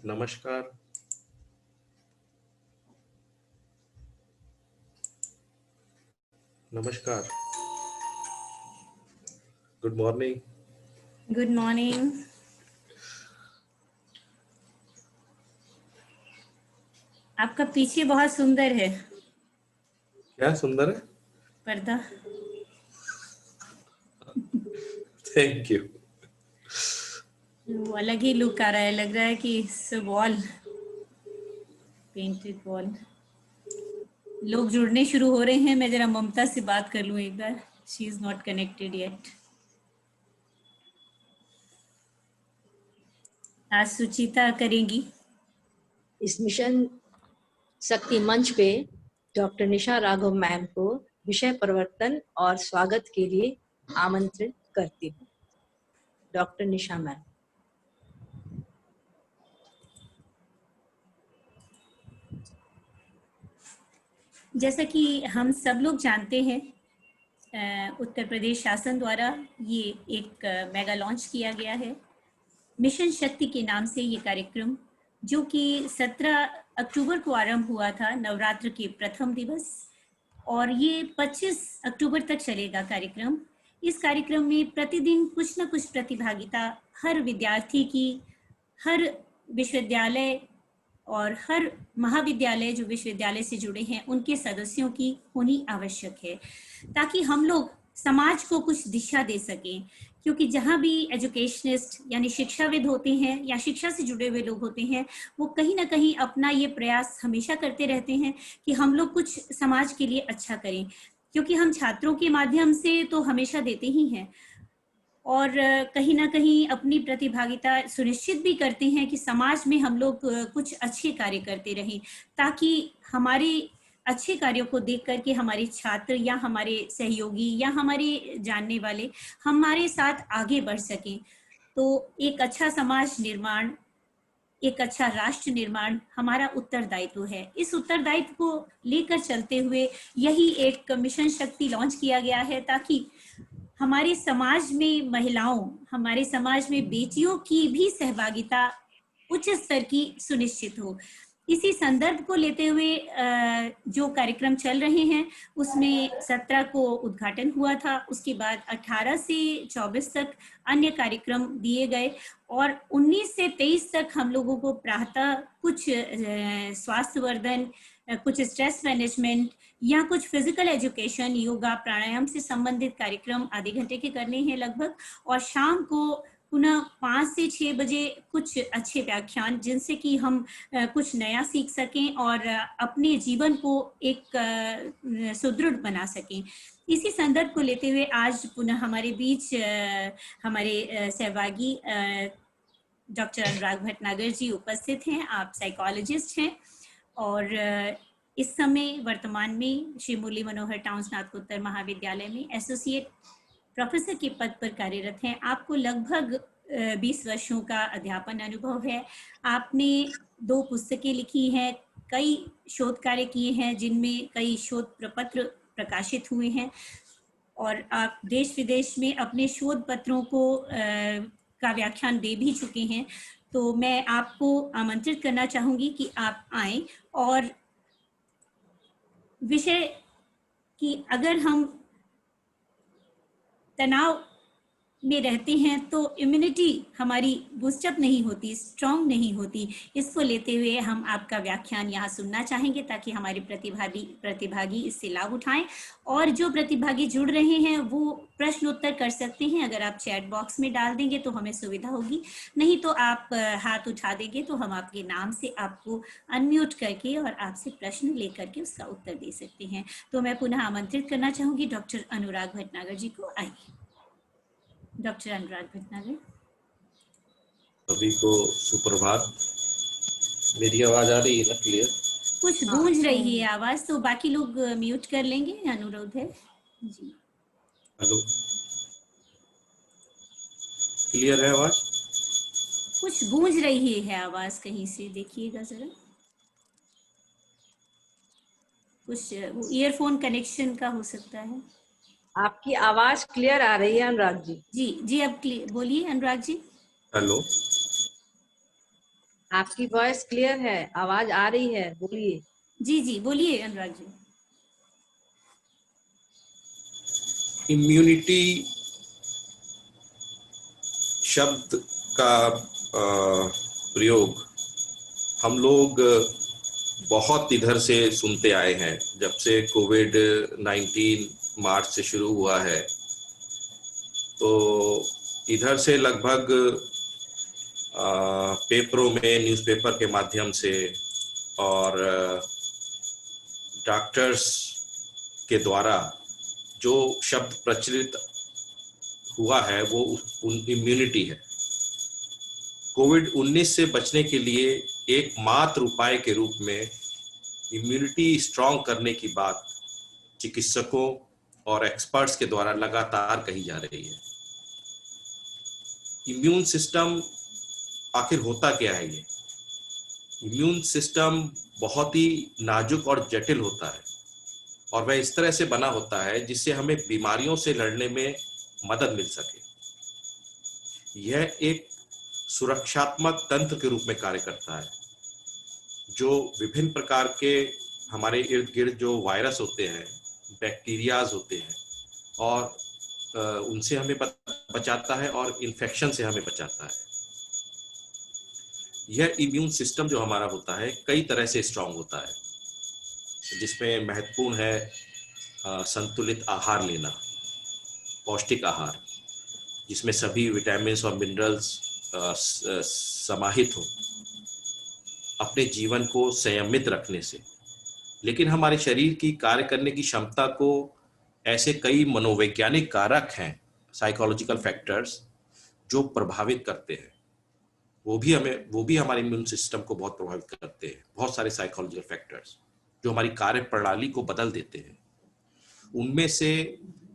नमस्कार। नमस्कार। Good morning. Good morning. आपका पीछे बहुत सुंदर है। क्या सुंदर है? पर्दा। Thank you. वो अलग ही लुक आ रहा है, लग रहा है कि वॉल, पेंटेड वॉल। लोग जुड़ने शुरू हो रहे हैं। मैं जरा ममता से बात कर लूं एक बार। She is not connected yet. आज सुचिता करेंगी। इस मिशन शक्ति मंच पे डॉक्टर निशा राघव मैम को विषय परिवर्तन और स्वागत के लिए आमंत्रित करती हूँ। डॉक्टर निशा मैम। जैसा कि हम सब लोग जानते हैं, उत्तर प्रदेश शासन द्वारा ये एक मेगा लॉन्च किया गया है मिशन शक्ति के नाम से। ये कार्यक्रम जो कि 17 अक्टूबर को आरंभ हुआ था, नवरात्र के प्रथम दिवस, और ये 25 अक्टूबर तक चलेगा कार्यक्रम। इस कार्यक्रम में प्रतिदिन कुछ न कुछ प्रतिभागिता हर विद्यार्थी की, हर विश्वविद्यालय और हर महाविद्यालय जो विश्वविद्यालय से जुड़े हैं उनके सदस्यों की होनी आवश्यक है, ताकि हम लोग समाज को कुछ दिशा दे सकें। क्योंकि जहाँ भी एजुकेशनिस्ट यानी शिक्षाविद होते हैं या शिक्षा से जुड़े हुए लोग होते हैं, वो कहीं ना कहीं अपना ये प्रयास हमेशा करते रहते हैं कि हम लोग कुछ समाज के लिए अच्छा करें, क्योंकि हम छात्रों के माध्यम से तो हमेशा देते ही हैं और कहीं ना कहीं अपनी प्रतिभागिता सुनिश्चित भी करते हैं कि समाज में हम लोग कुछ अच्छे कार्य करते रहें, ताकि हमारे अच्छे कार्यों को देख करके हमारे छात्र या हमारे सहयोगी या हमारे जानने वाले हमारे साथ आगे बढ़ सकें। तो एक अच्छा समाज निर्माण, एक अच्छा राष्ट्र निर्माण हमारा उत्तरदायित्व है। इस उत्तरदायित्व को लेकर चलते हुए यही एक मिशन शक्ति लॉन्च किया गया है, ताकि हमारे समाज में महिलाओं, हमारे समाज में बेटियों की भी सहभागिता उच्च स्तर की सुनिश्चित हो। इसी संदर्भ को लेते हुए जो कार्यक्रम चल रहे हैं उसमें 17 को उद्घाटन हुआ था, उसके बाद 18 से 24 तक अन्य कार्यक्रम दिए गए और 19 से 23 तक हम लोगों को प्रातः कुछ स्वास्थ्यवर्धन, कुछ स्ट्रेस मैनेजमेंट या कुछ फिजिकल एजुकेशन, योगा प्राणायाम से संबंधित कार्यक्रम आधे घंटे के करने हैं लगभग, और शाम को पुनः 5 से 6 बजे कुछ अच्छे व्याख्यान जिनसे कि हम कुछ नया सीख सकें और अपने जीवन को एक सुदृढ़ बना सकें। इसी संदर्भ को लेते हुए आज पुनः हमारे बीच हमारे सहभागी डॉक्टर अनुराग भटनागर जी उपस्थित हैं। आप साइकोलॉजिस्ट हैं और इस समय वर्तमान में श्री मुरली मनोहर टाउन स्नातकोत्तर महाविद्यालय में एसोसिएट प्रोफेसर के पद पर कार्यरत हैं। आपको लगभग 20 वर्षों का अध्यापन अनुभव है। आपने 2 पुस्तकें लिखी हैं, कई शोध कार्य किए हैं जिनमें कई शोध प्रपत्र प्रकाशित हुए हैं और आप देश विदेश में अपने शोध पत्रों को का व्याख्यान दे भी चुके हैं। तो मैं आपको आमंत्रित करना चाहूंगी कि आप आएं और विषय कि अगर हम तनाव में रहते हैं तो इम्यूनिटी हमारी बूस्टअप नहीं होती, स्ट्रांग नहीं होती। इसको लेते हुए हम आपका व्याख्यान यहाँ सुनना चाहेंगे ताकि हमारे प्रतिभागी इससे लाभ उठाएं। और जो प्रतिभागी जुड़ रहे हैं वो प्रश्न उत्तर कर सकते हैं। अगर आप चैट बॉक्स में डाल देंगे तो हमें सुविधा होगी, नहीं तो आप हाथ उठा देंगे तो हम आपके नाम से आपको अनम्यूट करके और आपसे प्रश्न लेकर के उसका उत्तर दे सकते हैं। तो मैं पुनः आमंत्रित करना चाहूंगी डॉक्टर अनुराग भटनागर जी को। आइए डॉक्टर अनुराग भटनागर। सभी को सुप्रभात। मेरी आवाज आ रही है ना क्लियर? कुछ गूंज रही है आवाज, तो बाकी लोग म्यूट कर लेंगे, अनुरोध है जी। हेलो, क्लियर है आवाज? कुछ गूंज रही है आवाज, कहीं से देखिएगा जरा। कुछ वो ईयरफोन कनेक्शन का हो सकता है। आपकी आवाज क्लियर आ रही है अनुराग जी। जी जी, अब बोलिए अनुराग जी। हेलो, आपकी वॉइस क्लियर है, आवाज आ रही है, बोलिए। जी जी बोलिए अनुराग जी। इम्यूनिटी शब्द का प्रयोग हम लोग बहुत इधर से सुनते आए हैं। जब से कोविड 19 मार्च से शुरू हुआ है तो इधर से लगभग पेपरों में, न्यूज़पेपर के माध्यम से और डॉक्टर्स के द्वारा जो शब्द प्रचलित हुआ है वो इम्यूनिटी है। कोविड 19 से बचने के लिए एकमात्र उपाय के रूप में इम्यूनिटी स्ट्रांग करने की बात चिकित्सकों और एक्सपर्ट्स के द्वारा लगातार कही जा रही है। इम्यून सिस्टम आखिर होता क्या है? ये इम्यून सिस्टम बहुत ही नाजुक और जटिल होता है और वह इस तरह से बना होता है जिससे हमें बीमारियों से लड़ने में मदद मिल सके। यह एक सुरक्षात्मक तंत्र के रूप में कार्य करता है जो विभिन्न प्रकार के हमारे इर्द गिर्द जो वायरस होते हैं, बैक्टीरियाज होते हैं और उनसे हमें बचाता है और इन्फेक्शन से हमें बचाता है। यह इम्यून सिस्टम जो हमारा होता है कई तरह से स्ट्रांग होता है, जिसमें महत्वपूर्ण है संतुलित आहार लेना, पौष्टिक आहार जिसमें सभी विटामिन और मिनरल्स समाहित हो, अपने जीवन को संयमित रखने से। लेकिन हमारे शरीर की कार्य करने की क्षमता को ऐसे कई मनोवैज्ञानिक कारक हैं, साइकोलॉजिकल फैक्टर्स, जो प्रभावित करते हैं। वो भी हमारे इम्यून सिस्टम को बहुत प्रभावित करते हैं। बहुत सारे साइकोलॉजिकल फैक्टर्स जो हमारी कार्य प्रणाली को बदल देते हैं। उनमें से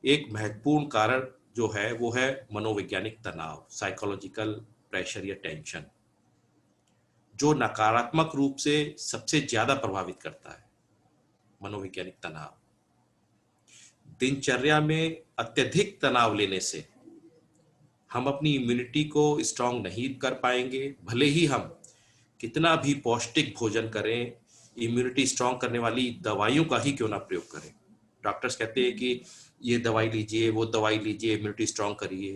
एक महत्वपूर्ण कारण जो है वो है मनोवैज्ञानिक तनाव, साइकोलॉजिकल प्रेशर या टेंशन, जो नकारात्मक रूप से सबसे ज्यादा प्रभावित करता है। मनोवैज्ञानिक तनाव, दिनचर्या में अत्यधिक तनाव लेने से हम अपनी इम्यूनिटी को स्ट्रांग नहीं कर पाएंगे। भले ही हम कितना भी पौष्टिक भोजन करें, इम्यूनिटी स्ट्रांग करने वाली दवाइयों का ही क्यों ना प्रयोग करें। डॉक्टर्स कहते हैं कि ये दवाई लीजिए, वो दवाई लीजिए, इम्यूनिटी स्ट्रांग करिए,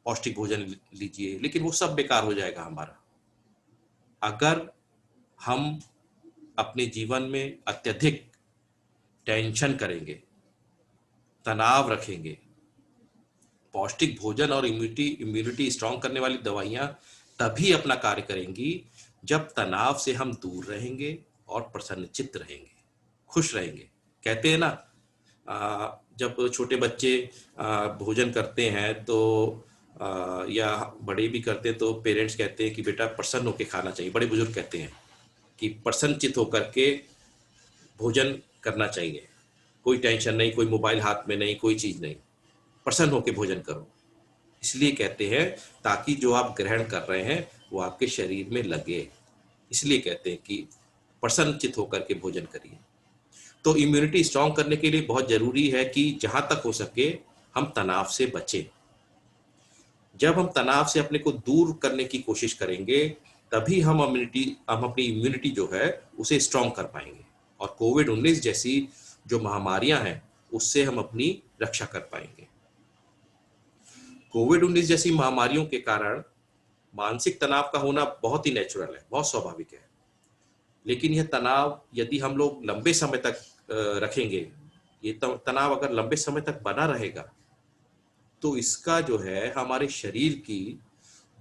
पौष्टिक भोजन लीजिए, लेकिन वो सब बेकार हो जाएगा हमारा अगर हम अपने जीवन में अत्यधिक टेंशन करेंगे, तनाव रखेंगे। पौष्टिक भोजन और इम्यूनिटी स्ट्रांग करने वाली दवाइयां तभी अपना कार्य करेंगी जब तनाव से हम दूर रहेंगे और प्रसन्नचित्त रहेंगे, खुश रहेंगे। कहते हैं ना, जब छोटे बच्चे भोजन करते हैं तो या बड़े भी करते हैं तो पेरेंट्स कहते हैं कि बेटा प्रसन्न होकर खाना चाहिए। बड़े बुजुर्ग कहते हैं कि प्रसन्नचित्त होकर के भोजन करना चाहिए, कोई टेंशन नहीं, कोई मोबाइल हाथ में नहीं, कोई चीज नहीं, प्रसन्न होकर भोजन करो। इसलिए कहते हैं ताकि जो आप ग्रहण कर रहे हैं वो आपके शरीर में लगे। इसलिए कहते हैं कि प्रसन्नचित्त होकर के भोजन करिए। तो इम्यूनिटी स्ट्रांग करने के लिए बहुत जरूरी है कि जहां तक हो सके हम तनाव से बचें। जब हम तनाव से अपने को दूर करने की कोशिश करेंगे तभी हम अपनी इम्यूनिटी जो है उसे स्ट्रांग कर पाएंगे और कोविड 19 जैसी जो महामारियां हैं उससे हम अपनी रक्षा कर पाएंगे। कोविड 19 जैसी महामारियों के कारण मानसिक तनाव का होना बहुत ही नेचुरल है, बहुत स्वाभाविक है। लेकिन यह तनाव यदि हम लोग लंबे समय तक रखेंगे, ये तनाव अगर लंबे समय तक बना रहेगा तो इसका जो है हमारे शरीर की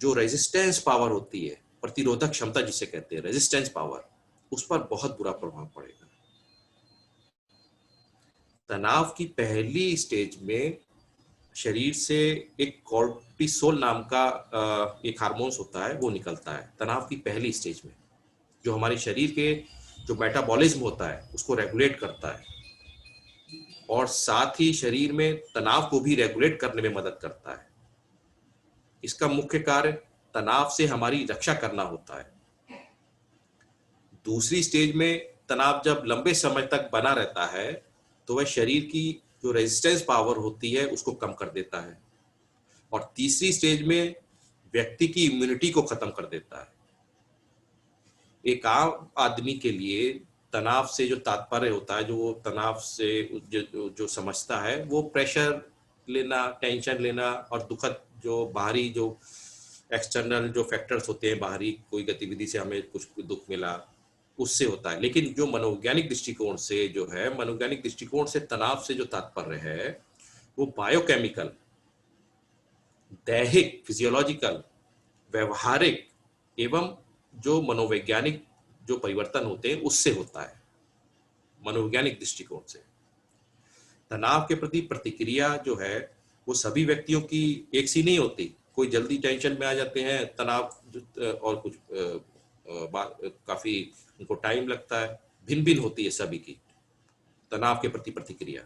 जो रेजिस्टेंस पावर होती है, प्रतिरोधक क्षमता जिसे कहते हैं, रेजिस्टेंस पावर, उस पर बहुत बुरा प्रभाव पड़ेगा। तनाव की पहली स्टेज में शरीर से एक कॉर्टिसोल नाम का एक हार्मोन्स होता है, वो निकलता है तनाव की पहली स्टेज में, जो हमारे शरीर के जो मेटाबॉलिज्म होता है उसको रेगुलेट करता है और साथ ही शरीर में तनाव को भी रेगुलेट करने में मदद करता है। इसका मुख्य कार्य तनाव से हमारी रक्षा करना होता है। दूसरी स्टेज में तनाव जब लंबे समय तक बना रहता है तो वह शरीर की जो रेजिस्टेंस पावर होती है उसको कम कर देता है और तीसरी स्टेज में व्यक्ति की इम्यूनिटी को खत्म कर देता है। एक आम आदमी के लिए तनाव से जो तात्पर्य होता है, जो वो तनाव से जो समझता है, वो प्रेशर लेना, टेंशन लेना और दुखद जो बाहरी जो एक्सटर्नल जो फैक्टर्स होते हैं, बाहरी कोई गतिविधि से हमें कुछ दुख मिला, उससे होता है। लेकिन जो मनोवैज्ञानिक दृष्टिकोण से जो है, मनोवैज्ञानिक दृष्टिकोण से तनाव से जो तात्पर्य है वो बायोकेमिकल, दैहिक, फिजियोलॉजिकल, व्यवहारिक एवं जो मनोवैज्ञानिक जो परिवर्तन होते हैं उससे होता है। मनोवैज्ञानिक दृष्टिकोण से तनाव के प्रति प्रतिक्रिया जो है वो सभी व्यक्तियों की एक सी नहीं होती। कोई जल्दी टेंशन में आ जाते हैं, तनाव और कुछ काफी उनको टाइम लगता है। भिन्न भिन्न होती है सभी की तनाव के प्रति प्रतिक्रिया।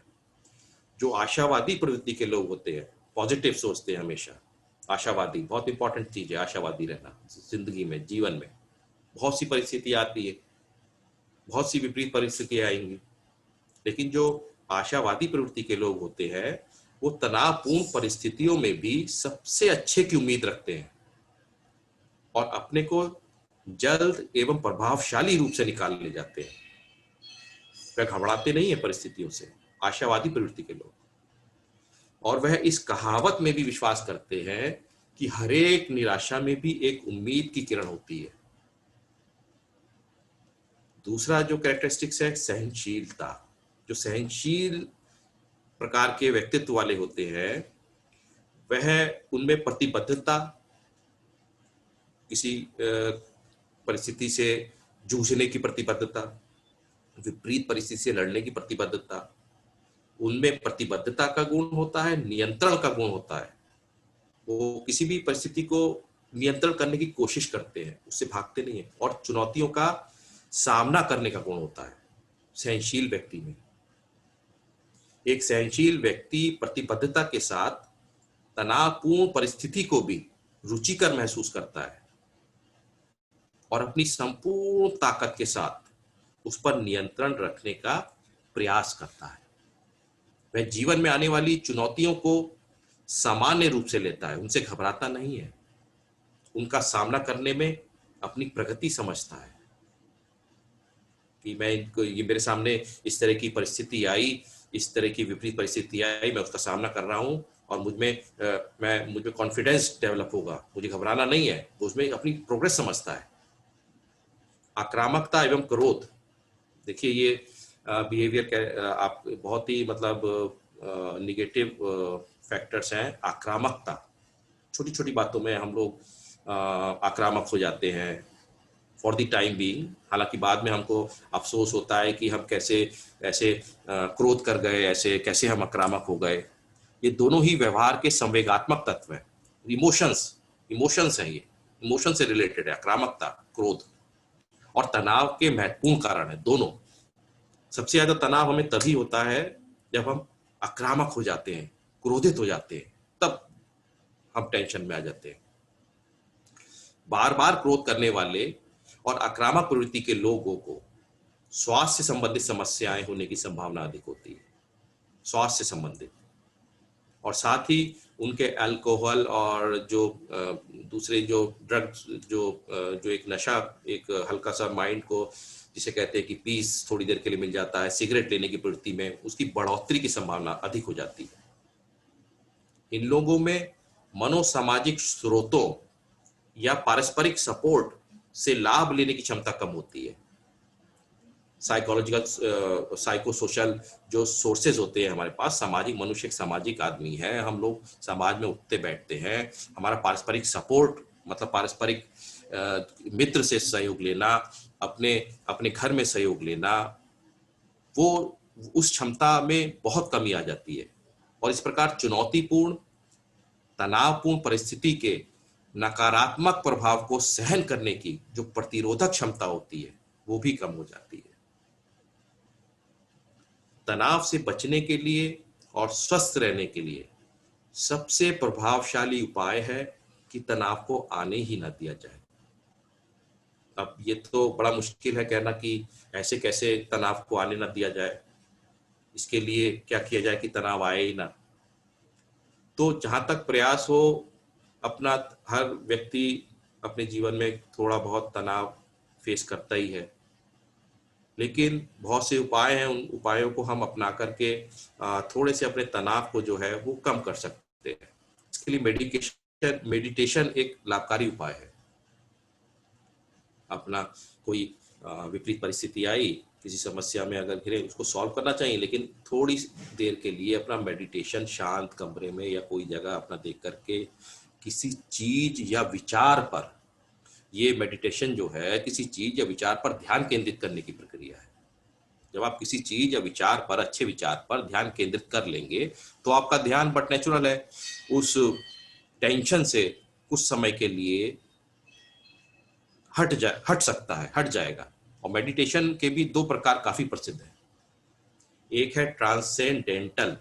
जो आशावादी प्रवृत्ति के लोग होते हैं, पॉजिटिव सोचते हैं हमेशा, आशावादी, बहुत इंपॉर्टेंट चीज है आशावादी रहना जिंदगी में, जीवन में। बहुत सी परिस्थितियां आती है, बहुत सी विपरीत परिस्थितियां आएंगी, लेकिन जो आशावादी प्रवृत्ति के लोग होते हैं वो तनावपूर्ण परिस्थितियों में भी सबसे अच्छे की उम्मीद रखते हैं और अपने को जल्द एवं प्रभावशाली रूप से निकाल ले जाते हैं। वह घबराते नहीं है परिस्थितियों से, आशावादी प्रवृत्ति के लोग। और वह इस कहावत में भी विश्वास करते हैं कि हरेक निराशा में भी एक उम्मीद की किरण होती है। दूसरा जो कैरेक्टरिस्टिक्स है, सहनशीलता। जो सहनशील प्रकार के व्यक्तित्व वाले होते हैं वह, उनमें प्रतिबद्धता, किसी परिस्थिति से जूझने की प्रतिबद्धता, विपरीत परिस्थिति से लड़ने की प्रतिबद्धता, उनमें प्रतिबद्धता का गुण होता है, नियंत्रण का गुण होता है। वो किसी भी परिस्थिति को नियंत्रण करने की कोशिश करते हैं, उससे भागते नहीं है। और चुनौतियों का सामना करने का गुण होता है सहनशील व्यक्ति में। एक सहनशील व्यक्ति प्रतिबद्धता के साथ तनावपूर्ण परिस्थिति को भी रुचिकर महसूस करता है और अपनी संपूर्ण ताकत के साथ उस पर नियंत्रण रखने का प्रयास करता है। वह जीवन में आने वाली चुनौतियों को सामान्य रूप से लेता है, उनसे घबराता नहीं है, उनका सामना करने में अपनी प्रगति समझता है कि मैं इनको, ये मेरे सामने इस तरह की परिस्थिति आई, इस तरह की विपरीत परिस्थिति आई, मैं उसका सामना कर रहा हूं और मुझ में कॉन्फिडेंस डेवलप होगा, मुझे घबराना नहीं है। उसमें अपनी प्रोग्रेस समझता है। आक्रामकता एवं क्रोध, देखिए ये बिहेवियर आप बहुत ही मतलब निगेटिव फैक्टर्स हैं। आक्रामकता, छोटी छोटी बातों में हम लोग आक्रामक हो जाते हैं फॉर द टाइम बीइंग। हालांकि बाद में हमको अफसोस होता है कि हम कैसे ऐसे क्रोध कर गए, ऐसे कैसे हम आक्रामक हो गए। ये दोनों ही व्यवहार के संवेगात्मक तत्व हैं, इमोशंस हैं। ये इमोशन से रिलेटेड है आक्रामकता, क्रोध और तनाव के महत्वपूर्ण कारण है दोनों। सबसे ज्यादा तनाव हमें तभी होता है जब हम आक्रामक हो जाते हैं, क्रोधित हो जाते हैं, तब हम टेंशन में आ जाते हैं। बार बार क्रोध करने वाले और आक्रामक प्रवृत्ति के लोगों को स्वास्थ्य से संबंधित समस्याएं होने की संभावना अधिक होती है, स्वास्थ्य से संबंधित। और साथ ही उनके अल्कोहल और जो दूसरे जो ड्रग्स, जो एक नशा, एक हल्का सा माइंड को जिसे कहते हैं कि पीस थोड़ी देर के लिए मिल जाता है, सिगरेट लेने की प्रवृत्ति में उसकी बढ़ोतरी की संभावना अधिक हो जाती है। इन लोगों में मनोसामाजिक स्रोतों या पारस्परिक सपोर्ट से लाभ लेने की क्षमता कम होती है। साइकोलॉजिकल, साइकोसोशल जो सोर्सेज होते हैं हमारे पास, सामाजिक, मनुष्य एक सामाजिक आदमी है, हम लोग समाज में उठते बैठते हैं। हमारा पारस्परिक सपोर्ट मतलब पारस्परिक मित्र से सहयोग लेना, अपने घर में सहयोग लेना, वो उस क्षमता में बहुत कमी आ जाती है। और इस प्रकार चुनौतीपूर्ण, तनावपूर्ण परिस्थिति के नकारात्मक प्रभाव को सहन करने की जो प्रतिरोधक क्षमता होती है वो भी कम हो जाती है। तनाव से बचने के लिए और स्वस्थ रहने के लिए सबसे प्रभावशाली उपाय है कि तनाव को आने ही ना दिया जाए। अब ये तो बड़ा मुश्किल है कहना कि ऐसे कैसे तनाव को आने ना दिया जाए, इसके लिए क्या किया जाए कि तनाव आए ही ना। तो जहां तक प्रयास हो, अपना हर व्यक्ति अपने जीवन में थोड़ा बहुत तनाव फेस करता ही है, लेकिन बहुत से उपाय हैं, उन उपायों को हम अपना करके थोड़े से अपने तनाव को जो है वो कम कर सकते हैं। इसके लिए मेडिटेशन एक लाभकारी उपाय है। अपना कोई विपरीत परिस्थिति आई, किसी समस्या में अगर घिरे, उसको सॉल्व करना चाहिए, लेकिन थोड़ी देर के लिए अपना मेडिटेशन शांत कमरे में या कोई जगह अपना देख करके किसी चीज या विचार पर, ये मेडिटेशन जो है किसी चीज या विचार पर ध्यान केंद्रित करने की प्रक्रिया है। जब आप किसी चीज या विचार पर, अच्छे विचार पर ध्यान केंद्रित कर लेंगे तो आपका ध्यान बट नेचुरल है उस टेंशन से कुछ समय के लिए हट सकता है, हट जाएगा। और मेडिटेशन के भी दो प्रकार काफी प्रसिद्ध हैं। एक है ट्रांसेंडेंटल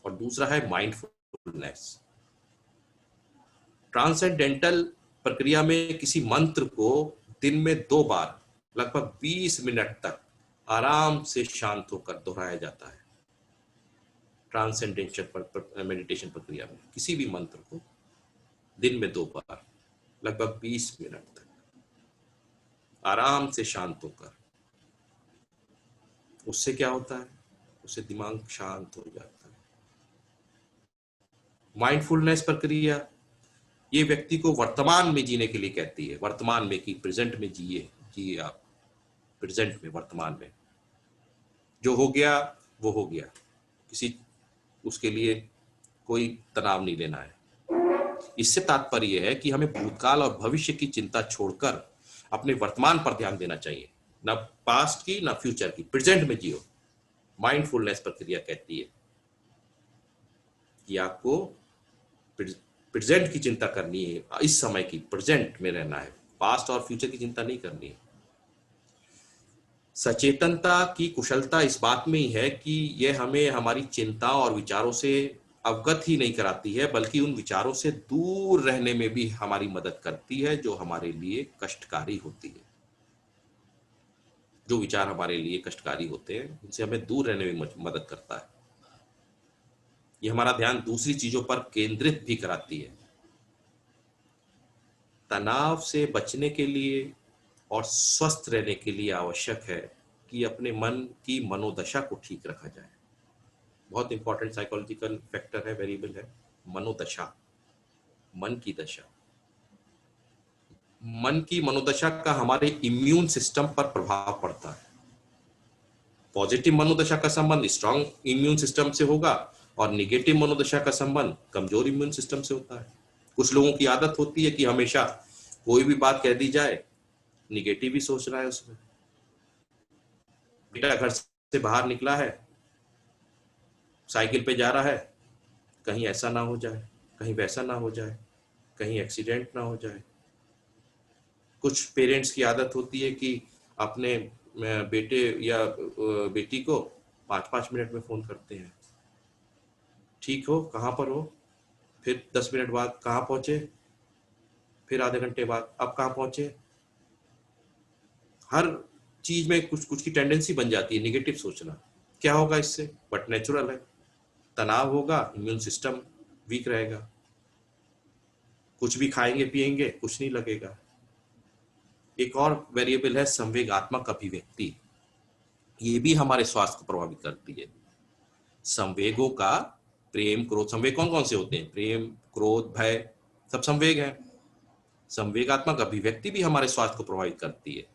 और दूसरा है माइंडफुलनेस। ट्रांसेंडेंटल प्रक्रिया में किसी मंत्र को दिन में 2 बार लगभग 20 मिनट तक आराम से शांत होकर दोहराया जाता है। ट्रांसेंडेंटल मेडिटेशन प्रक्रिया में किसी भी मंत्र को दिन में 2 बार लगभग 20 मिनट तक आराम से शांत होकर, उससे क्या होता है, उससे दिमाग शांत हो जाता है। माइंडफुलनेस प्रक्रिया ये व्यक्ति को वर्तमान में जीने के लिए कहती है। वर्तमान में की प्रेजेंट में जिए आप प्रेजेंट में, वर्तमान में जो हो गया वो हो गया, किसी उसके लिए कोई तनाव नहीं लेना है। इससे तात्पर्य है कि हमें भूतकाल और भविष्य की चिंता छोड़कर अपने वर्तमान पर ध्यान देना चाहिए, ना पास्ट की ना फ्यूचर की, प्रेजेंट में जियो। माइंडफुलनेस प्रक्रिया कहती है कि आपको प्रेजेंट की चिंता करनी है, इस समय की प्रेजेंट में रहना है, पास्ट और फ्यूचर की चिंता नहीं करनी है। सचेतनता की कुशलता इस बात में ही है कि यह हमें हमारी चिंता और विचारों से अवगत ही नहीं कराती है, बल्कि उन विचारों से दूर रहने में भी हमारी मदद करती है जो हमारे लिए कष्टकारी होती है। जो विचार हमारे लिए कष्टकारी होते हैं उनसे हमें दूर रहने में मदद करता है। ये हमारा ध्यान दूसरी चीजों पर केंद्रित भी कराती है। तनाव से बचने के लिए और स्वस्थ रहने के लिए आवश्यक है कि अपने मन की मनोदशा को ठीक रखा जाए। बहुत इंपॉर्टेंट साइकोलॉजिकल फैक्टर है, वेरिएबल है मनोदशा, मन की दशा। मन की मनोदशा का हमारे इम्यून सिस्टम पर प्रभाव पड़ता है। पॉजिटिव मनोदशा का संबंध स्ट्रांग इम्यून सिस्टम से होगा और निगेटिव मनोदशा का संबंध कमजोर इम्यून सिस्टम से होता है। कुछ लोगों की आदत होती है कि हमेशा कोई भी बात कह दी जाए निगेटिव ही सोच रहा है उसमें। बेटा घर से बाहर निकला है, साइकिल पे जा रहा है, कहीं ऐसा ना हो जाए, कहीं वैसा ना हो जाए, कहीं एक्सीडेंट ना हो जाए। कुछ पेरेंट्स की आदत होती है कि अपने बेटे या बेटी को 5-5 मिनट में फोन करते हैं, ठीक हो, कहाँ पर हो, फिर 10 मिनट बाद कहाँ पहुंचे, फिर आधे घंटे बाद अब कहाँ पहुंचे। हर चीज में कुछ कुछ की टेंडेंसी बन जाती है निगेटिव सोचना। क्या होगा इससे? बट नेचुरल है, तनाव होगा, इम्यून सिस्टम वीक रहेगा, कुछ भी खाएंगे पिएंगे कुछ नहीं लगेगा। एक और वेरिएबल है संवेगात्मक अभिव्यक्ति, ये भी हमारे स्वास्थ्य को प्रभावित करती है। संवेगों का प्रेम क्रोध, संवेग कौन कौन से होते हैं? प्रेम क्रोध भय, सब संवेग हैं। संवेगात्मक अभिव्यक्ति भी हमारे स्वास्थ्य को प्रभावित करती है।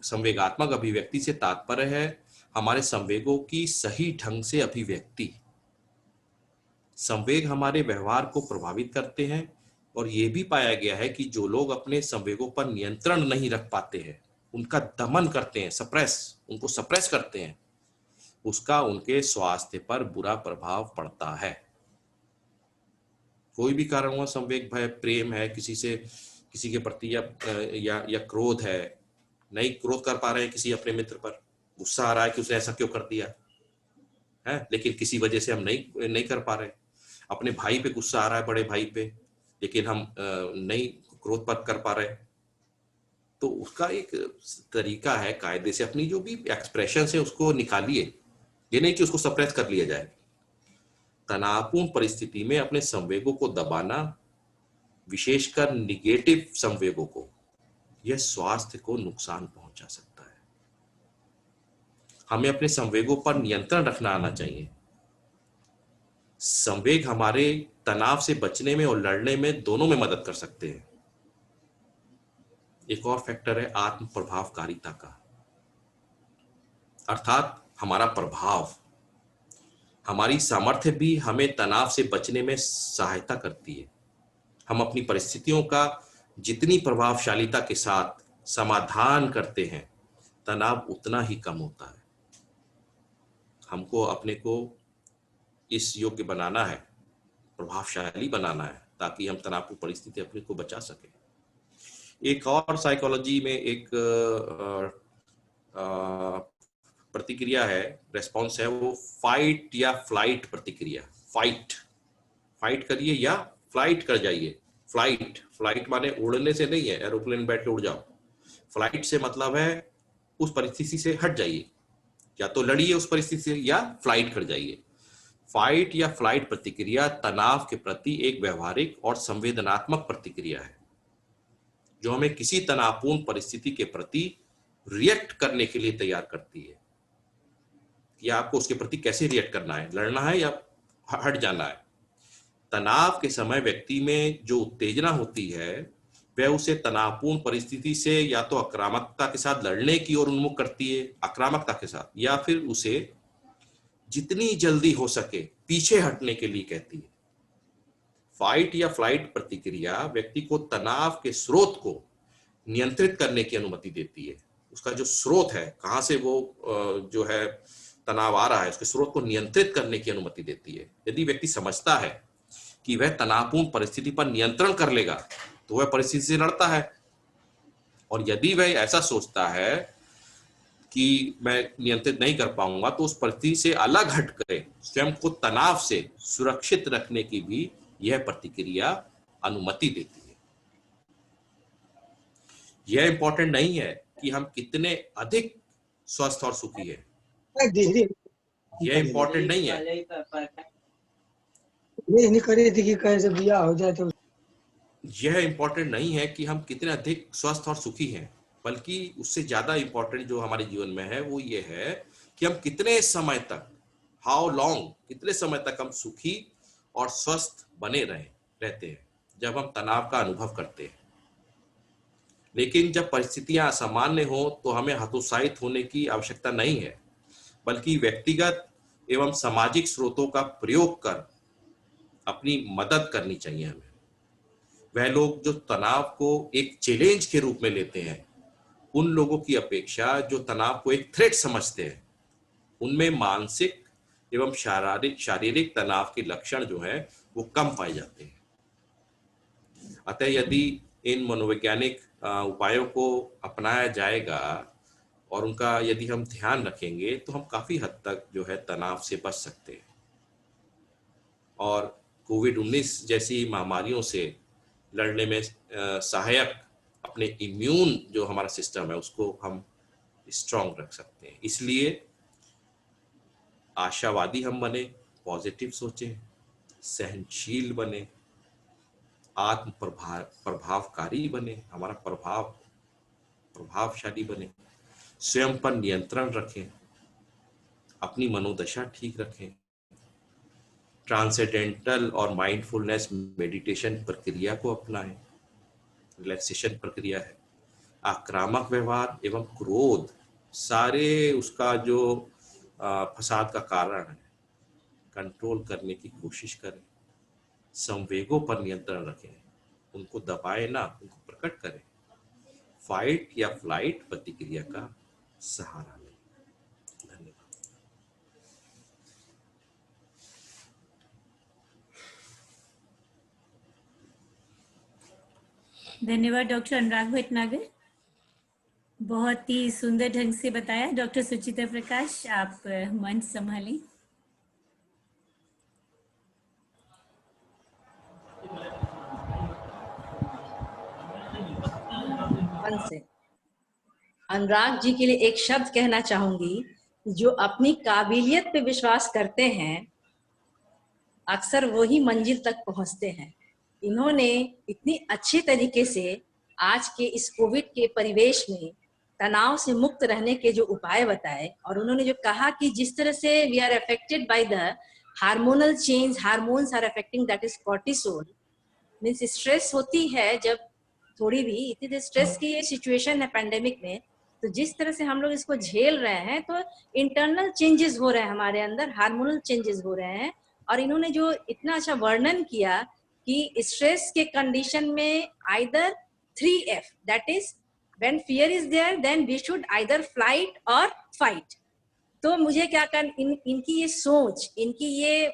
संवेगात्मक अभिव्यक्ति से तात्पर्य है हमारे संवेगों की सही ढंग से अभिव्यक्ति। संवेग हमारे व्यवहार को प्रभावित करते हैं और यह भी पाया गया है कि जो लोग अपने संवेगों पर नियंत्रण नहीं रख पाते हैं, उनका दमन करते हैं, उनको सप्रेस करते हैं, उसका उनके स्वास्थ्य पर बुरा प्रभाव पड़ता है। कोई भी कारण हुआ, संवेग भय प्रेम है किसी के प्रति या क्रोध है, नहीं क्रोध कर पा रहे हैं किसी अपने मित्र पर, गुस्सा आ रहा है कि उसने ऐसा क्यों कर दिया है, लेकिन किसी वजह से हम नहीं कर पा रहे। अपने भाई पे गुस्सा आ रहा है, बड़े भाई पे, लेकिन हम नहीं क्रोध पर कर पा रहे। तो उसका एक तरीका है, कायदे से अपनी जो भी एक्सप्रेशन है उसको निकालिए, ये नहीं कि उसको सप्रेस कर लिया जाए। तनावपूर्ण परिस्थिति में अपने संवेगों को दबाना, विशेषकर निगेटिव संवेगों को, यह स्वास्थ्य को नुकसान पहुंचा सकता है। हमें अपने संवेगों पर नियंत्रण रखना आना चाहिए। संवेग हमारे तनाव से बचने में और लड़ने में दोनों में मदद कर सकते हैं। एक और फैक्टर है आत्म प्रभावकारिता का, अर्थात हमारा प्रभाव। हमारी सामर्थ्य भी हमें तनाव से बचने में सहायता करती है। हम अपनी परिस्थितियों का जितनी प्रभावशालीता के साथ समाधान करते हैं, तनाव उतना ही कम होता है। हमको अपने को इस योग्य बनाना है, प्रभावशाली बनाना है, ताकि हम तनावपूर्ण परिस्थिति अपने को बचा सकें। एक और साइकोलॉजी में एक प्रतिक्रिया है, रेस्पॉन्स है, वो फाइट या फ्लाइट प्रतिक्रिया। फाइट करिए या फ्लाइट कर जाइए। फ्लाइट माने उड़ने से नहीं है, एरोप्लेन बैठ के उड़ जाओ। फ्लाइट से मतलब है उस परिस्थिति से हट जाइए, या तो लड़िए उस परिस्थिति से या फ्लाइट कर जाइए। फाइट या फ्लाइट प्रतिक्रिया तनाव के प्रति एक व्यवहारिक और संवेदनात्मक प्रतिक्रिया है, जो हमें किसी तनावपूर्ण परिस्थिति के प्रति रिएक्ट करने के लिए तैयार करती है। या आपको उसके प्रति कैसे रिएक्ट करना है, लड़ना है या हट जाना है। तनाव के समय व्यक्ति में जो उत्तेजना होती है, वह उसे तनावपूर्ण परिस्थिति से या तो आक्रामकता के साथ लड़ने की ओर उन्मुख करती है, आक्रामकता के साथ, या फिर उसे जितनी जल्दी हो सके पीछे हटने के लिए कहती है। फाइट या फ्लाइट प्रतिक्रिया व्यक्ति को तनाव के स्रोत को नियंत्रित करने की अनुमति देती है। उसका जो स्रोत है, कहां से वो जो है तनाव आ रहा है, उसके स्रोत को नियंत्रित करने की अनुमति देती है। यदि व्यक्ति समझता है कि वह तनावपूर्ण परिस्थिति पर नियंत्रण कर लेगा, तो वह परिस्थिति से लड़ता है। और यदि वह ऐसा सोचता है कि मैं नियंत्रित नहीं कर पाऊंगा, तो उस परिस्थिति से अलग हटकर स्वयं को तनाव से सुरक्षित रखने की भी यह प्रतिक्रिया अनुमति देती है। यह इंपॉर्टेंट नहीं है कि हम कितने अधिक स्वस्थ और सुखी हैं। यह इंपॉर्टेंट नहीं है। ये नहीं करे थी कि कैसे बियाह हो जाए तो। यह इंपॉर्टेंट नहीं है कि हम कितने अधिक स्वस्थ और सुखी हैं, बल्कि उससे ज्यादा इंपॉर्टेंट जो हमारे जीवन में है वो ये है कि हम कितने समय तक, हाउ लॉन्ग, कितने समय तक हम सुखी और स्वस्थ बने रहते हैं जब हम तनाव का अनुभव करते हैं। लेकिन जब परिस्थितियां असामान्य हो तो हमें हतोत्साहित होने की आवश्यकता नहीं है, बल्कि व्यक्तिगत एवं सामाजिक स्रोतों का प्रयोग कर अपनी मदद करनी चाहिए हमें। वह लोग जो तनाव को एक चैलेंज के रूप में लेते हैं, उन लोगों की अपेक्षा जो तनाव को एक थ्रेट समझते हैं, उनमें मानसिक एवं शारीरिक तनाव के लक्षण जो हैं वो कम पाए जाते हैं। अतः यदि इन मनोवैज्ञानिक उपायों को अपनाया जाएगा और उनका यदि हम ध्यान रखेंगे, तो हम काफी हद तक जो है तनाव से बच सकते हैं और कोविड-19 जैसी महामारियों से लड़ने में सहायक अपने इम्यून जो हमारा सिस्टम है उसको हम स्ट्रांग रख सकते हैं। इसलिए आशावादी हम बने, पॉजिटिव सोचें, सहनशील बने, आत्म प्रभावकारी बने, हमारा प्रभावशाली बने, स्वयं पर नियंत्रण रखें, अपनी मनोदशा ठीक रखें, ट्रांसेंडेंटल और माइंडफुलनेस मेडिटेशन प्रक्रिया को अपनाएं। रिलैक्सेशन प्रक्रिया है। आक्रामक व्यवहार एवं क्रोध सारे उसका जो फसाद का कारण है, कंट्रोल करने की कोशिश करें। संवेगों पर नियंत्रण रखें, उनको दबाएं ना, उनको प्रकट करें। फाइट या फ्लाइट प्रतिक्रिया का सहारा लें। धन्यवाद। धन्यवाद डॉक्टर अनुराग भटनागर, बहुत ही सुंदर ढंग से बताया। डॉक्टर सुचिता प्रकाश, आप मंच संभालें। से अनुराग जी के लिए एक शब्द कहना चाहूंगी, जो अपनी काबिलियत पे विश्वास करते हैं अक्सर वही मंजिल तक पहुंचते हैं। इन्होंने इतनी अच्छी तरीके से आज के इस कोविड के परिवेश में तनाव से मुक्त रहने के जो उपाय बताए, और उन्होंने जो कहा कि जिस तरह से we are affected by the hormonal change, hormones are affecting, that is cortisol, means stress होती है जब थोड़ी भी, इतनी स्ट्रेस की ये सिचुएशन है पैंडेमिक में, तो जिस तरह से हम लोग इसको झेल रहे हैं तो इंटरनल चेंजेस हो रहे हैं हमारे अंदर, हार्मोनल चेंजेस हो रहे हैं। और इन्होंने जो इतना अच्छा वर्णन किया कि स्ट्रेस के कंडीशन में either 3F, that is when fear is there then we should either flight और फाइट। तो मुझे क्या कर इनकी ये सोच, इनकी ये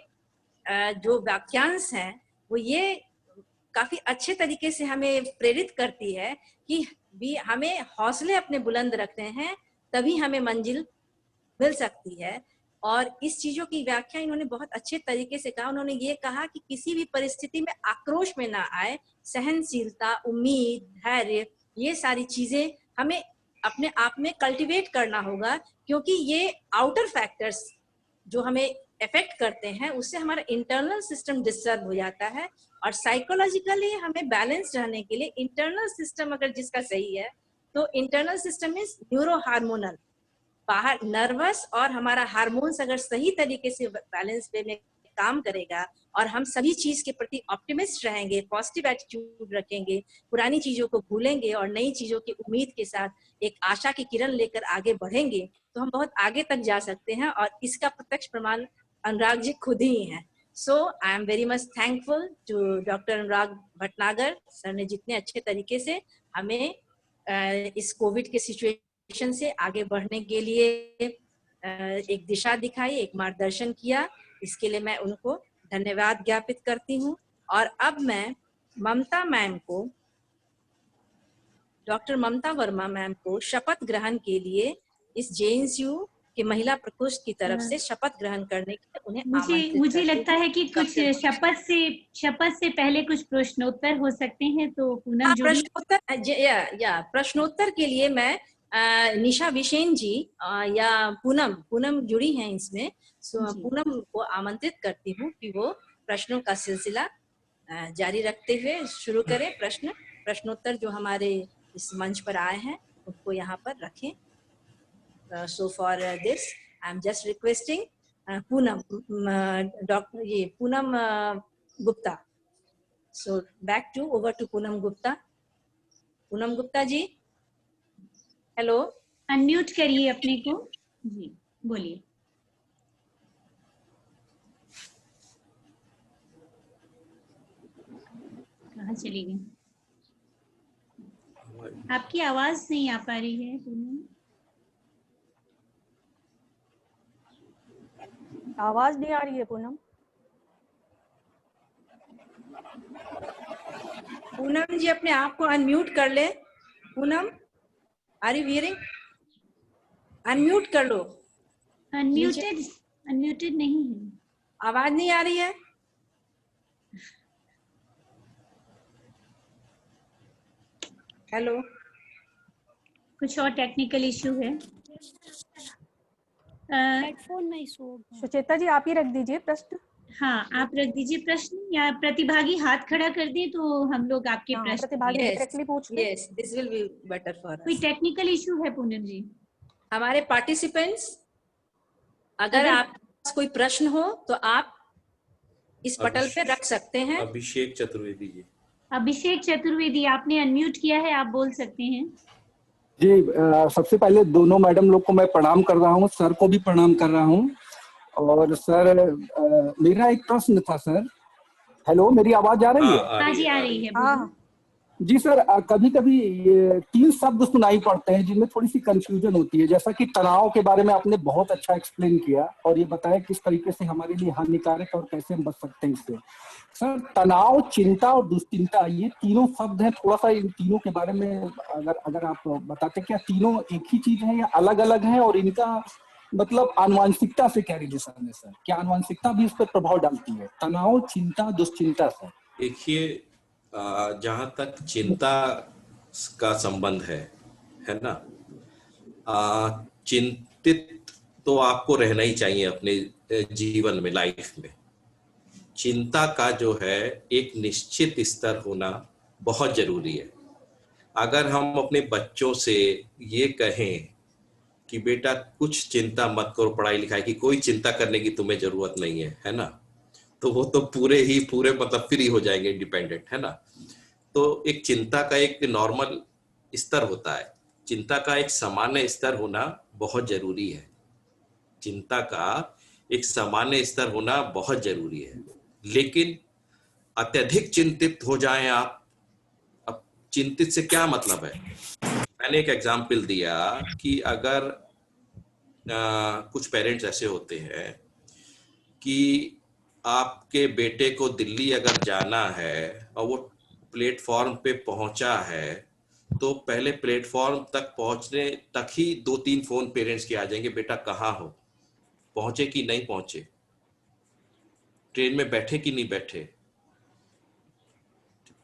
जो वाक्यांश हैं वो ये काफी अच्छे तरीके से हमें प्रेरित करती है कि भी हमें हौसले अपने बुलंद रखने हैं, तभी हमें मंजिल मिल सकती है। और इस चीजों की व्याख्या इन्होंने बहुत अच्छे तरीके से कहा। उन्होंने ये कहा कि किसी भी परिस्थिति में आक्रोश में ना आए, सहनशीलता, उम्मीद, धैर्य, ये सारी चीजें हमें अपने आप में कल्टीवेट करना होगा, क्योंकि ये आउटर फैक्टर्स जो हमें इफेक्ट करते हैं उससे हमारा इंटरनल सिस्टम डिस्टर्ब हो जाता है। और साइकोलॉजिकली हमें बैलेंस रहने के लिए इंटरनल सिस्टम अगर जिसका सही है तो internal system is neuro hormonal, बाहर नर्वस और हमारा हार्मोन्स अगर सही तरीके से बैलेंस वे में काम करेगा और हम सभी चीज के प्रति ऑप्टिमिस्ट रहेंगे, पॉजिटिव एटीट्यूड रखेंगे, पुरानी चीजों को भूलेंगे और नई चीजों की उम्मीद के साथ एक आशा की किरण लेकर आगे बढ़ेंगे, तो हम बहुत आगे तक जा सकते हैं। और इसका प्रत्यक्ष प्रमाण अनुराग जी खुद ही हैं। So I am very much thankful to doctor Anurag Bhatnagar sir ने जितने अच्छे तरीके से हमें इस कोविड के सिचुएशन से आगे बढ़ने के लिए एक दिशा दिखाई, एक मार्गदर्शन किया। इसके लिए मैं उनको धन्यवाद ज्ञापित करती हूँ। और अब मैं ममता मैम को, डॉक्टर ममता वर्मा मैम को शपथ ग्रहण के लिए इस जेएनयू के महिला प्रकोष्ठ की तरफ से शपथ ग्रहण करने के लिए उन्हें आमंत्रित मुझे लगता है कि कुछ शपथ से पहले कुछ प्रश्नोत्तर हो सकते हैं, तो पूनम प्रश्नोत्तर प्रश्नोत्तर के लिए मैं निशा विशेन जी या पूनम जुड़ी हैं इसमें, पूनम को आमंत्रित करती हूँ कि वो प्रश्नों का सिलसिला जारी रखते हुए शुरू करें। प्रश्नोत्तर जो हमारे इस मंच पर आए हैं उनको यहाँ पर रखें। So for this, I'm just requesting Poonam, Poonam Gupta. So over to Poonam Gupta. Poonam Gupta ji, hello. Unmute करिए अपने को जी, बोलिए। कहाँ चली गई? आपकी आवाज नहीं आ पा रही है पूनम। आवाज नहीं आ रही है पूनम। पूनम जी अपने आप को अनम्यूट कर ले। Poonam, are you hearing? Unmute कर लो। अनम्यूटेड नहीं है, आवाज नहीं आ रही है। हेलो, कुछ और टेक्निकल इश्यू है। हेडफोन नहीं सुचेता जी आप ही रख दीजिए प्रश्न। हाँ, आप रख दीजिए प्रश्न, या प्रतिभागी हाथ खड़ा कर दे तो हम लोग आपके प्रश्न प्रतिभागी डायरेक्टली पूछ ले। Yes, this will be better for us. कोई टेक्निकल इश्यू है पूनम जी? हमारे पार्टिसिपेंट्स, अगर आप कोई प्रश्न हो तो आप इस पटल पे रख सकते हैं। अभिषेक चतुर्वेदी जी। अभिषेक चतुर्वेदी, आपने अनम्यूट किया है, आप बोल सकते हैं जी। सबसे पहले दोनों मैडम लोग को मैं प्रणाम कर रहा हूँ, सर को भी प्रणाम कर रहा हूँ। और सर मेरा एक प्रश्न था सर। हेलो, मेरी आवाज आ रही है? हाँ जी, आ रही है। हाँ जी सर, कभी कभी ये 3 शब्द सुनाई पड़ते हैं जिनमें थोड़ी सी कंफ्यूजन होती है। जैसा कि तनाव के बारे में आपने बहुत अच्छा एक्सप्लेन किया और ये बताया किस तरीके से हमारे लिए हानिकारक और कैसे हम बच सकते हैं इससे। सर, तनाव, चिंता और दुश्चिंता, ये तीनों शब्द हैं। थोड़ा सा इन तीनों के बारे में अगर आप बताते, क्या तीनों एक ही चीज है या अलग अलग है, और इनका मतलब आनुवंशिकता से क्या रिलेशन है सर? क्या आनुवंशिकता भी इस पर प्रभाव डालती है? तनाव, चिंता, दुश्चिंता सर। देखिए, जहां तक चिंता का संबंध है ना, चिंतित तो आपको रहना ही चाहिए अपने जीवन में, लाइफ में। चिंता का जो है एक निश्चित स्तर होना बहुत जरूरी है। अगर हम अपने बच्चों से ये कहें कि बेटा कुछ चिंता मत करो पढ़ाई लिखाई की, कोई चिंता करने की तुम्हें जरूरत नहीं है ना, तो वो तो पूरे मतलब फ्री हो जाएंगे, इंडिपेंडेंट, है ना। तो एक चिंता का एक नॉर्मल स्तर होता है, चिंता का एक सामान्य स्तर होना बहुत जरूरी है। चिंता का एक सामान्य स्तर होना बहुत जरूरी है, लेकिन अत्यधिक चिंतित हो जाएं आप। अब चिंतित से क्या मतलब है? मैंने एक एग्जाम्पल दिया कि अगर कुछ पेरेंट्स ऐसे होते हैं कि आपके बेटे को दिल्ली अगर जाना है और वो प्लेटफॉर्म पे पहुंचा है, तो पहले प्लेटफॉर्म तक पहुंचने तक ही 2-3 फोन पेरेंट्स के आ जाएंगे, बेटा कहाँ हो, पहुंचे कि नहीं पहुंचे, ट्रेन में बैठे कि नहीं बैठे।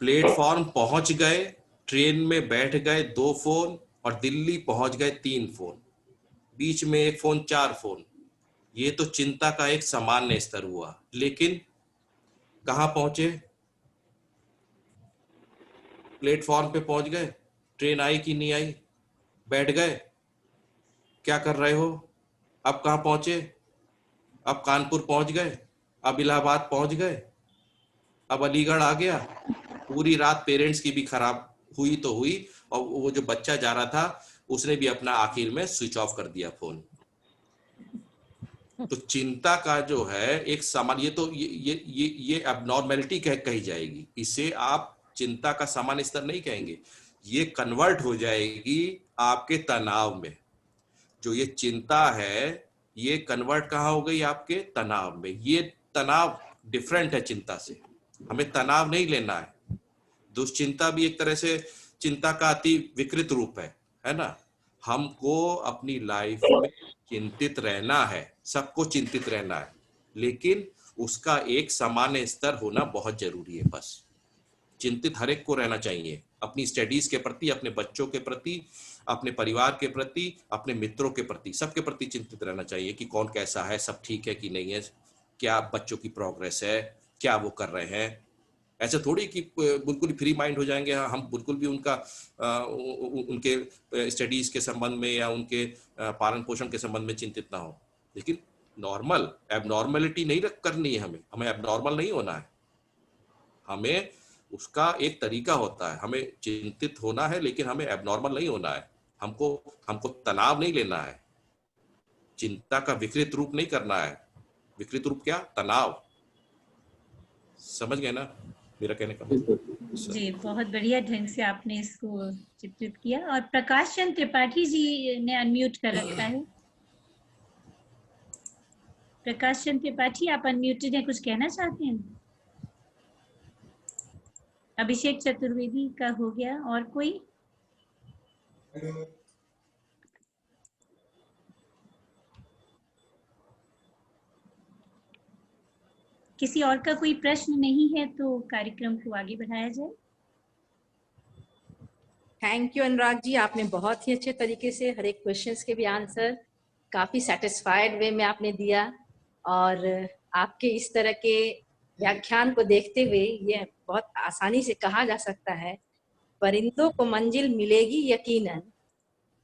प्लेटफॉर्म पहुंच गए, ट्रेन में बैठ गए 2 फोन, और दिल्ली पहुंच गए 3 फोन, बीच में 1 फोन 4 फोन। ये तो चिंता का एक सामान्य स्तर हुआ, लेकिन कहाँ पहुंचे? प्लेटफॉर्म पे पहुंच गए, ट्रेन आई कि नहीं आई, बैठ गए, क्या कर रहे हो, अब कहाँ पहुंचे, अब कानपुर पहुंच गए, अब इलाहाबाद पहुंच गए, अब अलीगढ़ आ गया। पूरी रात पेरेंट्स की भी खराब हुई तो हुई, और वो जो बच्चा जा रहा था उसने भी अपना आखिर में स्विच ऑफ कर दिया फोन। तो चिंता का जो है एक सामान्य, ये तो ये एबनॉर्मेलिटी कही जाएगी, इसे आप चिंता का सामान्य स्तर नहीं कहेंगे, ये कन्वर्ट हो जाएगी आपके तनाव में। जो ये चिंता है ये कन्वर्ट कहाँ हो गई? आपके तनाव में। ये तनाव डिफरेंट है चिंता से, हमें तनाव नहीं लेना है। दुश्चिंता भी एक तरह से चिंता का अति विकृत रूप है ना। हमको अपनी लाइफ में चिंतित रहना है, सबको चिंतित रहना है, लेकिन उसका एक सामान्य स्तर होना बहुत जरूरी है। बस चिंतित हर एक को रहना चाहिए, अपनी स्टडीज के प्रति, अपने बच्चों के प्रति, अपने परिवार के प्रति, अपने मित्रों के प्रति, सबके प्रति चिंतित रहना चाहिए कि कौन कैसा है, सब ठीक है कि नहीं है, क्या बच्चों की प्रोग्रेस है, क्या वो कर रहे हैं। ऐसे थोड़ी कि बिल्कुल ही फ्री माइंड हो जाएंगे, हम बिल्कुल भी उनके स्टडीज के संबंध में या उनके पालन पोषण के संबंध में चिंतित ना हो। लेकिन नॉर्मल एबनॉर्मलिटी नहीं करनी है, हमें एबनॉर्मल नहीं होना है। हमें उसका एक तरीका होता है, हमें चिंतित होना है, लेकिन हमें एबनॉर्मल नहीं होना है। हमको तनाव नहीं लेना है, चिंता का विकृत रूप नहीं करना है। विकृत रूप क्या? तनाव। समझ गए ना मेरा कहने का? जी, बहुत बढ़िया ढंग से आपने इसको चित्रित किया। और प्रकाश चंद्र त्रिपाठी जी ने अनम्यूट कर रखा है। प्रकाश चंद्र त्रिपाठी, आप अनम्यूटेड हैं, कुछ कहना चाहते हैं? अभिषेक चतुर्वेदी का हो गया, और कोई? किसी और का कोई प्रश्न नहीं है तो कार्यक्रम को आगे बढ़ाया जाए। थैंक यू अनुराग जी, आपने बहुत ही अच्छे तरीके से हर एक क्वेश्चंस के भी आंसर काफी सेटिस्फाइड वे में आपने दिया। और आपके इस तरह के व्याख्यान को देखते हुए ये बहुत आसानी से कहा जा सकता है, परिंदों को मंजिल मिलेगी यकीनन,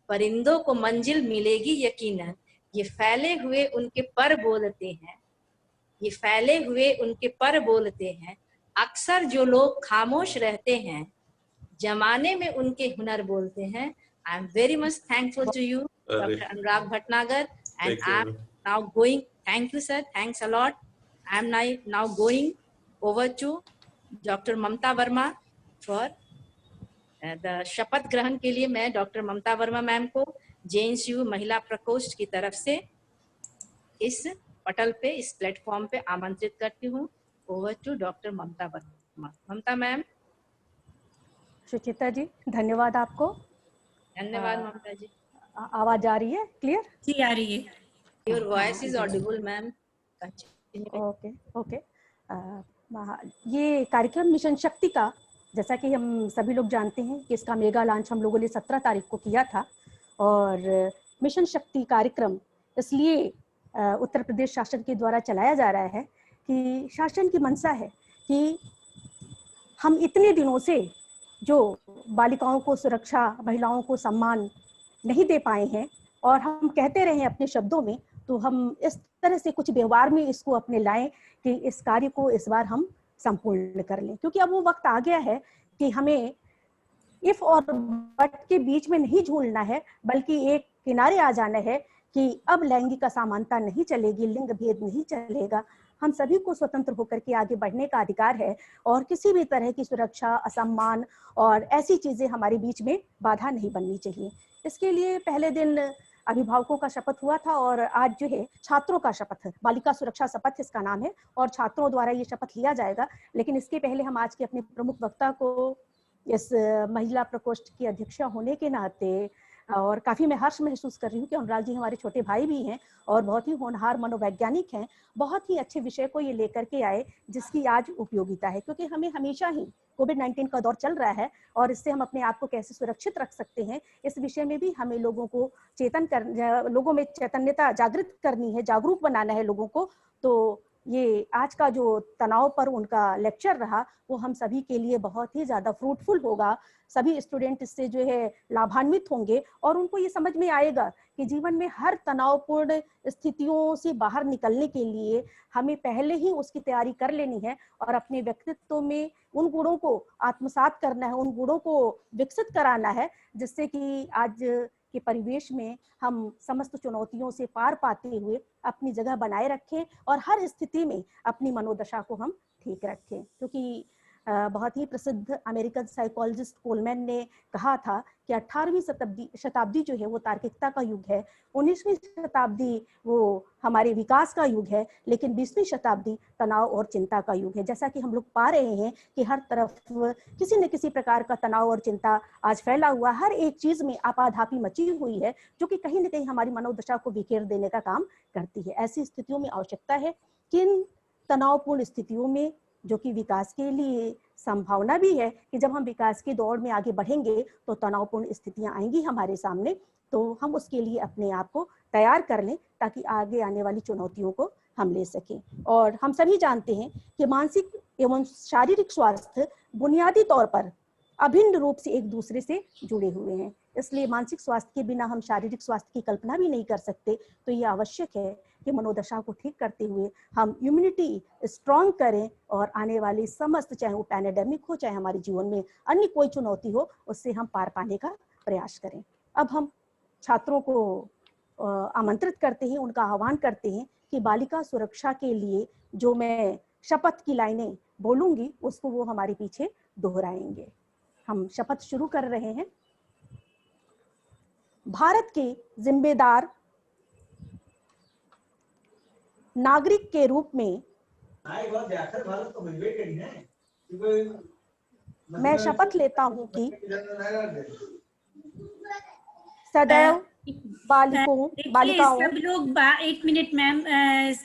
परिंदों को मंजिल मिलेगी यकीनन, ये फैले हुए उनके पर बोलते हैं, ये फैले हुए उनके पर बोलते हैं, अक्सर जो लोग खामोश रहते हैं, जमाने में उनके हुनर बोलते हैं। I am very much thankful to you doctor Anurag Bhatnagar, and I am now going, thank you sir, thanks a lot. I am now going over to doctor Mamta Verma for the शपथ ग्रहण के लिए। मैं डॉक्टर ममता वर्मा मैम को जेएनयू महिला प्रकोष्ठ की तरफ से इस पटल पे, इस प्लेटफॉर्म पे आमंत्रित करती हूँ। Over to doctor Mamta Verma. Mamta ma'am. Suchita ji, धन्यवाद आपको। धन्यवाद ममता जी। आवाज आ रही है क्लियर? जी, आ रही है। Your voice is Audible ma'am. Okay okay. ये कार्यक्रम मिशन शक्ति का, जैसा कि हम सभी लोग जानते हैं कि इसका मेगा लॉन्च हम लोगों ने 17 तारीख को किया था। और मिशन शक्ति कार्यक्रम इसलिए उत्तर प्रदेश शासन के द्वारा चलाया जा रहा है कि शासन की मंशा है कि हम इतने दिनों से जो बालिकाओं को सुरक्षा, महिलाओं को सम्मान नहीं दे पाए हैं, और हम कहते रहे अपने शब्दों में, तो हम इस तरह से कुछ व्यवहार में इसको अपने लाएं कि इस कार्य को इस बार हम संपूर्ण कर लें। क्योंकि अब वो वक्त आ गया है कि हमें इफ और बट के बीच में नहीं झूलना है, बल्कि एक किनारे आ जाना है कि अब लैंगिक असमानता नहीं चलेगी, लिंग भेद नहीं चलेगा, हम सभी को स्वतंत्र होकर के आगे बढ़ने का अधिकार है, और किसी भी तरह की सुरक्षा, असम्मान और ऐसी चीजें हमारे बीच में बाधा नहीं बननी चाहिए। इसके लिए पहले दिन अभिभावकों का शपथ हुआ था, और आज जो है छात्रों का शपथ है, बालिका सुरक्षा शपथ इसका नाम है, और छात्रों द्वारा ये शपथ लिया जाएगा। लेकिन इसके पहले हम आज के अपने प्रमुख वक्ता को इस महिला प्रकोष्ठ की अध्यक्षा होने के नाते, और काफी मैं हर्ष महसूस कर रही हूँ कि अनुराग जी हमारे छोटे भाई भी हैं और बहुत ही होनहार मनोवैज्ञानिक हैं, बहुत ही अच्छे विषय को ये लेकर के आए जिसकी आज उपयोगिता है। क्योंकि हमें हमेशा ही कोविड-19 का दौर चल रहा है, और इससे हम अपने आप को कैसे सुरक्षित रख सकते हैं, इस विषय में भी हमें लोगों को लोगों में चैतन्यता जागृत करनी है, जागरूक बनाना है लोगों को। तो ये आज का जो तनाव पर उनका लेक्चर रहा, वो हम सभी के लिए बहुत ही ज्यादा फ्रूटफुल होगा। सभी स्टूडेंट इससे जो है लाभान्वित होंगे, और उनको ये समझ में आएगा कि जीवन में हर तनावपूर्ण स्थितियों से बाहर निकलने के लिए हमें पहले ही उसकी तैयारी कर लेनी है, और अपने व्यक्तित्व में उन गुणों को आत्मसात करना है, उन गुणों को विकसित कराना है, जिससे कि आज के परिवेश में हम समस्त चुनौतियों से पार पाते हुए अपनी जगह बनाए रखें, और हर स्थिति में अपनी मनोदशा को हम ठीक रखें। क्योंकि बहुत ही प्रसिद्ध अमेरिकन साइकोलॉजिस्ट कोलमैन ने कहा था कि 18वीं शताब्दी जो है वो तार्किकता का युग है, 19वीं शताब्दी वो हमारे विकास का युग है, लेकिन 20वीं शताब्दी तनाव और चिंता का युग है। जैसा कि हम लोग पा रहे हैं कि हर तरफ किसी न किसी प्रकार का तनाव और चिंता आज फैला हुआ, हर एक चीज में आपाधापी मची हुई है, जो कि कहीं न कहीं हमारी मनोदशा को बिखेर देने का काम करती है। ऐसी स्थितियों में आवश्यकता है कि इन तनावपूर्ण स्थितियों में, जो कि विकास के लिए संभावना भी है कि जब हम विकास की दौड़ में आगे बढ़ेंगे तो तनावपूर्ण स्थितियां आएंगी हमारे सामने, तो हम उसके लिए अपने आप को तैयार कर लें ताकि आगे आने वाली चुनौतियों को हम ले सकें। और हम सभी जानते हैं कि मानसिक एवं शारीरिक स्वास्थ्य बुनियादी तौर पर अभिन्न रूप से एक दूसरे से जुड़े हुए हैं, इसलिए मानसिक स्वास्थ्य के बिना हम शारीरिक स्वास्थ्य की कल्पना भी नहीं कर सकते। तो ये आवश्यक है कि मनोदशा को ठीक करते हुए हम इम्यूनिटी स्ट्रॉन्ग करें, और आने वाली समस्त, चाहे वो पैंडेमिक हो, चाहे हमारे जीवन में अन्य कोई चुनौती हो, उससे हम पार पाने का प्रयास करें। अब हम छात्रों को आमंत्रित करते हैं, उनका आह्वान करते हैं कि बालिका सुरक्षा के लिए जो मैं शपथ की लाइनें बोलूंगी उसको वो हमारे पीछे दोहराएंगे। हम शपथ शुरू कर रहे हैं। भारत के जिम्मेदार नागरिक के रूप में मैं शपथ लेता हूं कि सदैव बालिकाओं सब लोग एक मिनट मैम,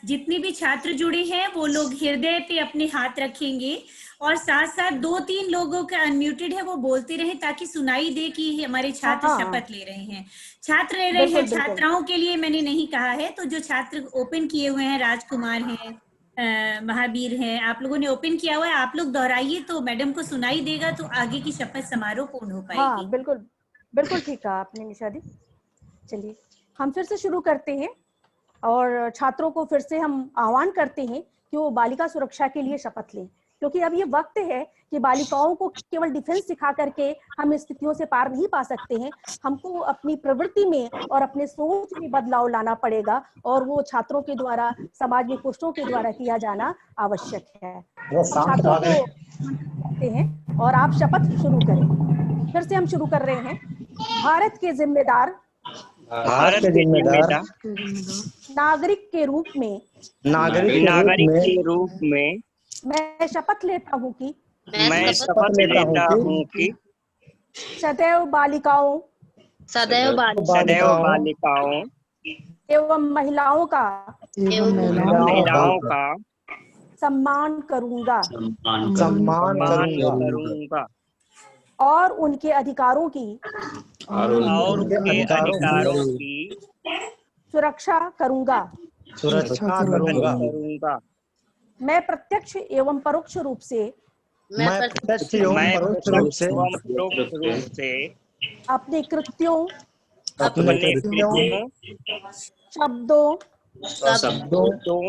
जितने भी छात्र जुड़े हैं वो लोग हृदय पे अपने हाथ रखेंगे, और साथ साथ 2-3 लोगों का अनम्यूटेड है वो बोलते रहे ताकि सुनाई दे कि हमारे छात्र शपथ ले रहे हैं। छात्र ले रहे हैं, छात्राओं के लिए मैंने नहीं कहा है। तो जो छात्र ओपन किए हुए हैं, राजकुमार हैं, महावीर हैं, आप लोगों ने ओपन किया हुआ है, आप लोग दोहराइए तो मैडम को सुनाई देगा, तो आगे की शपथ समारोह पूर्ण हो पाएगी। हाँ, बिल्कुल बिल्कुल ठीक कहा आपने निशा दी। चलिए हम फिर से शुरू करते हैं, और छात्रों को फिर से हम आह्वान करते हैं कि वो बालिका सुरक्षा के लिए शपथ लें, क्योंकि अब ये वक्त है कि बालिकाओं को केवल डिफेंस सिखा करके हम स्थितियों से पार नहीं पा सकते हैं। हमको अपनी प्रवृत्ति में और अपने सोच में बदलाव लाना पड़ेगा, और वो छात्रों के द्वारा, समाज में पुरुषों के द्वारा किया जाना आवश्यक है। छात्रों को कहते हैं और आप शपथ शुरू करें। फिर से हम शुरू कर रहे हैं। भारत के जिम्मेदार नागरिक के रूप में मैं शपथ लेता हूँ कि सदैव बालिकाओं एवं महिलाओं का सम्मान करूंगा और उनके अधिकारों की सुरक्षा करूंगा। मैं प्रत्यक्ष एवं परोक्ष रूप से मैं प्रत्यक्ष एवं परोक्ष रूप से अपने कृत्यों, अपने कृत्यों, शब्दों शब्दों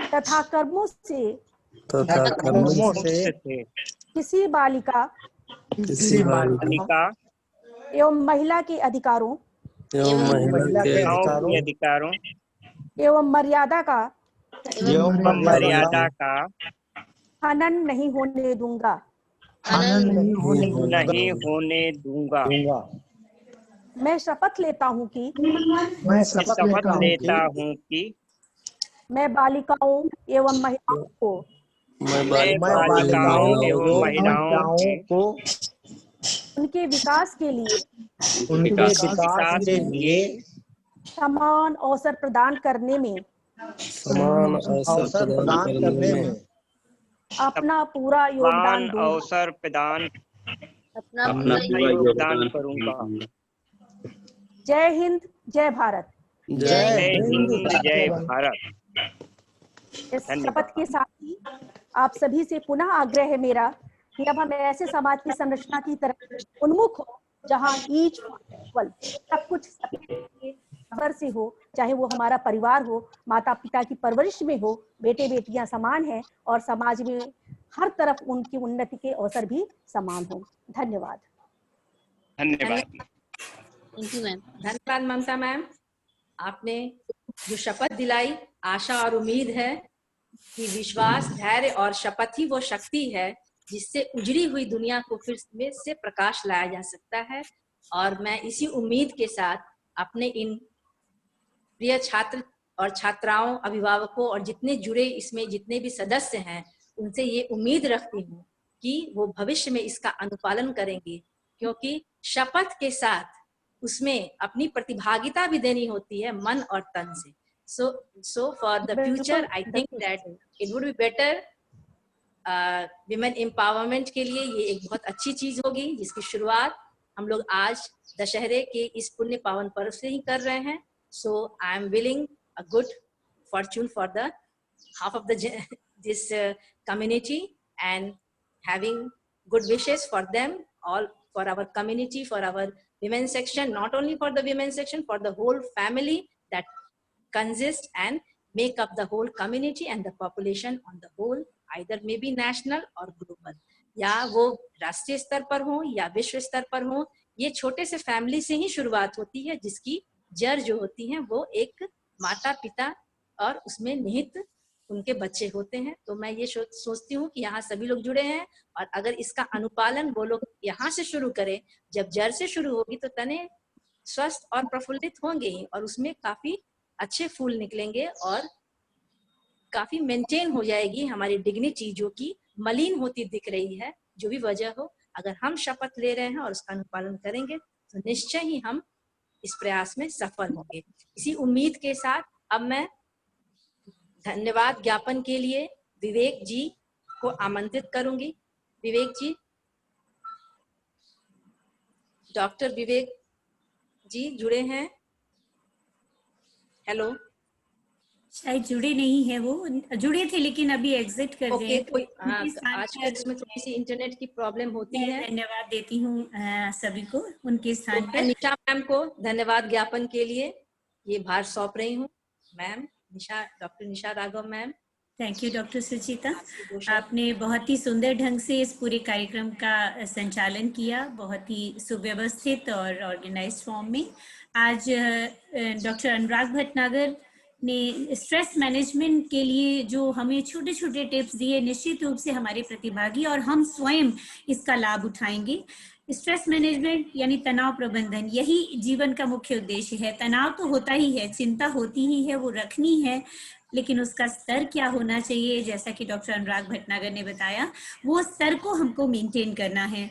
तथा कर्मों से तथा कर्मों से किसी बालिका एवं महिला के अधिकारों एवं महिला के अधिकारों एवं मर्यादा का एवं मर्यादा का हनन नहीं होने दूंगा। हनन नहीं होने दूंगा। मैं शपथ लेता हूँ कि मैं शपथ लेता हूँ कि मैं बालिकाओं एवं महिलाओं को मैं बालिकाओं एवं महिलाओं को उनके विकास के लिए उनके विकास के लिए समान अवसर प्रदान करने में समान अवसर प्रदान करने में अपना पूरा योगदान दूंगा। अवसर प्रदान अपना योगदान करूंगा। जय हिंद, जय भारत। जय हिंद, जय भारत। इस शपथ के साथ ही आप सभी से पुनः आग्रह है मेरा कि अब हम ऐसे समाज की संरचना की तरफ उन्मुख हो जहां ईच सब कुछ सबके बराबर से हो, चाहे वो हमारा परिवार हो, माता पिता की परवरिश में हो, बेटे बेटियां समान हैं और समाज में हर तरफ उनकी उन्नति के अवसर भी समान हो। धन्यवाद। धन्यवाद। Thank you ma'am. धन्यवाद ममता मैम, आपने जो शपथ दिलाई, आशा और उम्मीद है कि विश्वास, धैर्य और शपथ ही वो शक्ति है जिससे उजड़ी हुई दुनिया को फिर से प्रकाश लाया जा सकता है। और मैं इसी उम्मीद के साथ अपने इन प्रिय छात्र और छात्राओं, अभिभावकों और जितने जुड़े इसमें जितने भी सदस्य हैं उनसे ये उम्मीद रखती हूँ कि वो भविष्य में इसका अनुपालन करेंगे, क्योंकि शपथ के साथ उसमें अपनी प्रतिभागिता भी देनी होती है मन और तन से। So for the future, I think that it would be better. Women empowerment के लिए ये एक बहुत अच्छी चीज होगी जिसकी शुरुआत हम लोग आज दशहरे के इस पुण्य पावन पर्व से ही कर रहे हैं। So I am willing a good fortune for the half of this community and having good wishes for them all, for our community, for our women section, not only for the women section, for the whole family that consist and make up the whole community and the population on the whole, either maybe national or global, या वो राष्ट्रीय स्तर पर हो या विश्व स्तर पर हो। ये छोटे से फैमिली से ही शुरुआत होती है जिसकी जड़ जो होती है वो एक माता पिता और उसमें निहित उनके बच्चे होते हैं। तो मैं ये सोचती हूँ कि यहाँ सभी लोग जुड़े हैं और अगर इसका अनुपालन वो लोग यहाँ से शुरू करें, जब जड़ से शुरू होगी तो तने स्वस्थ और प्रफुल्लित होंगे ही और उसमें काफी अच्छे फूल निकलेंगे और काफी मेंटेन हो जाएगी हमारी डिग्निटी जो कि मलिन होती दिख रही है। जो भी वजह हो, अगर हम शपथ ले रहे हैं और उसका अनुपालन करेंगे तो निश्चय ही हम इस प्रयास में सफल होंगे। इसी उम्मीद के साथ अब मैं धन्यवाद ज्ञापन के लिए विवेक जी को आमंत्रित करूंगी। विवेक जी, डॉक्टर विवेक जी जुड़े हैं? हेलो, शायद जुड़े नहीं है, वो जुड़े थे लेकिन अभी एग्जिट कर गए हैं। कोई आज के इसमें थोड़ी सी इंटरनेट की प्रॉब्लम होती है। धन्यवाद देती हूँ सभी को उनके स्थान पर। निशा मैम को धन्यवाद ज्ञापन के लिए ये भार सौंप रही हूँ। Ma'am Nisha, doctor Nisha Raghav ma'am. Thank you doctor Suchita, आपने बहुत ही सुंदर ढंग से इस पूरे कार्यक्रम का संचालन किया, बहुत ही सुव्यवस्थित और ऑर्गेनाइज्ड फॉर्म में। आज डॉक्टर अनुराग भटनागर ने स्ट्रेस मैनेजमेंट के लिए जो हमें छोटे छोटे टिप्स दिए, निश्चित रूप से हमारे प्रतिभागी और हम स्वयं इसका लाभ उठाएंगे। स्ट्रेस मैनेजमेंट यानी तनाव प्रबंधन, यही जीवन का मुख्य उद्देश्य है। तनाव तो होता ही है, चिंता होती ही है, वो रखनी है, लेकिन उसका स्तर क्या होना चाहिए, जैसा कि डॉक्टर अनुराग भटनागर ने बताया, वो स्तर को हमको मेंटेन करना है।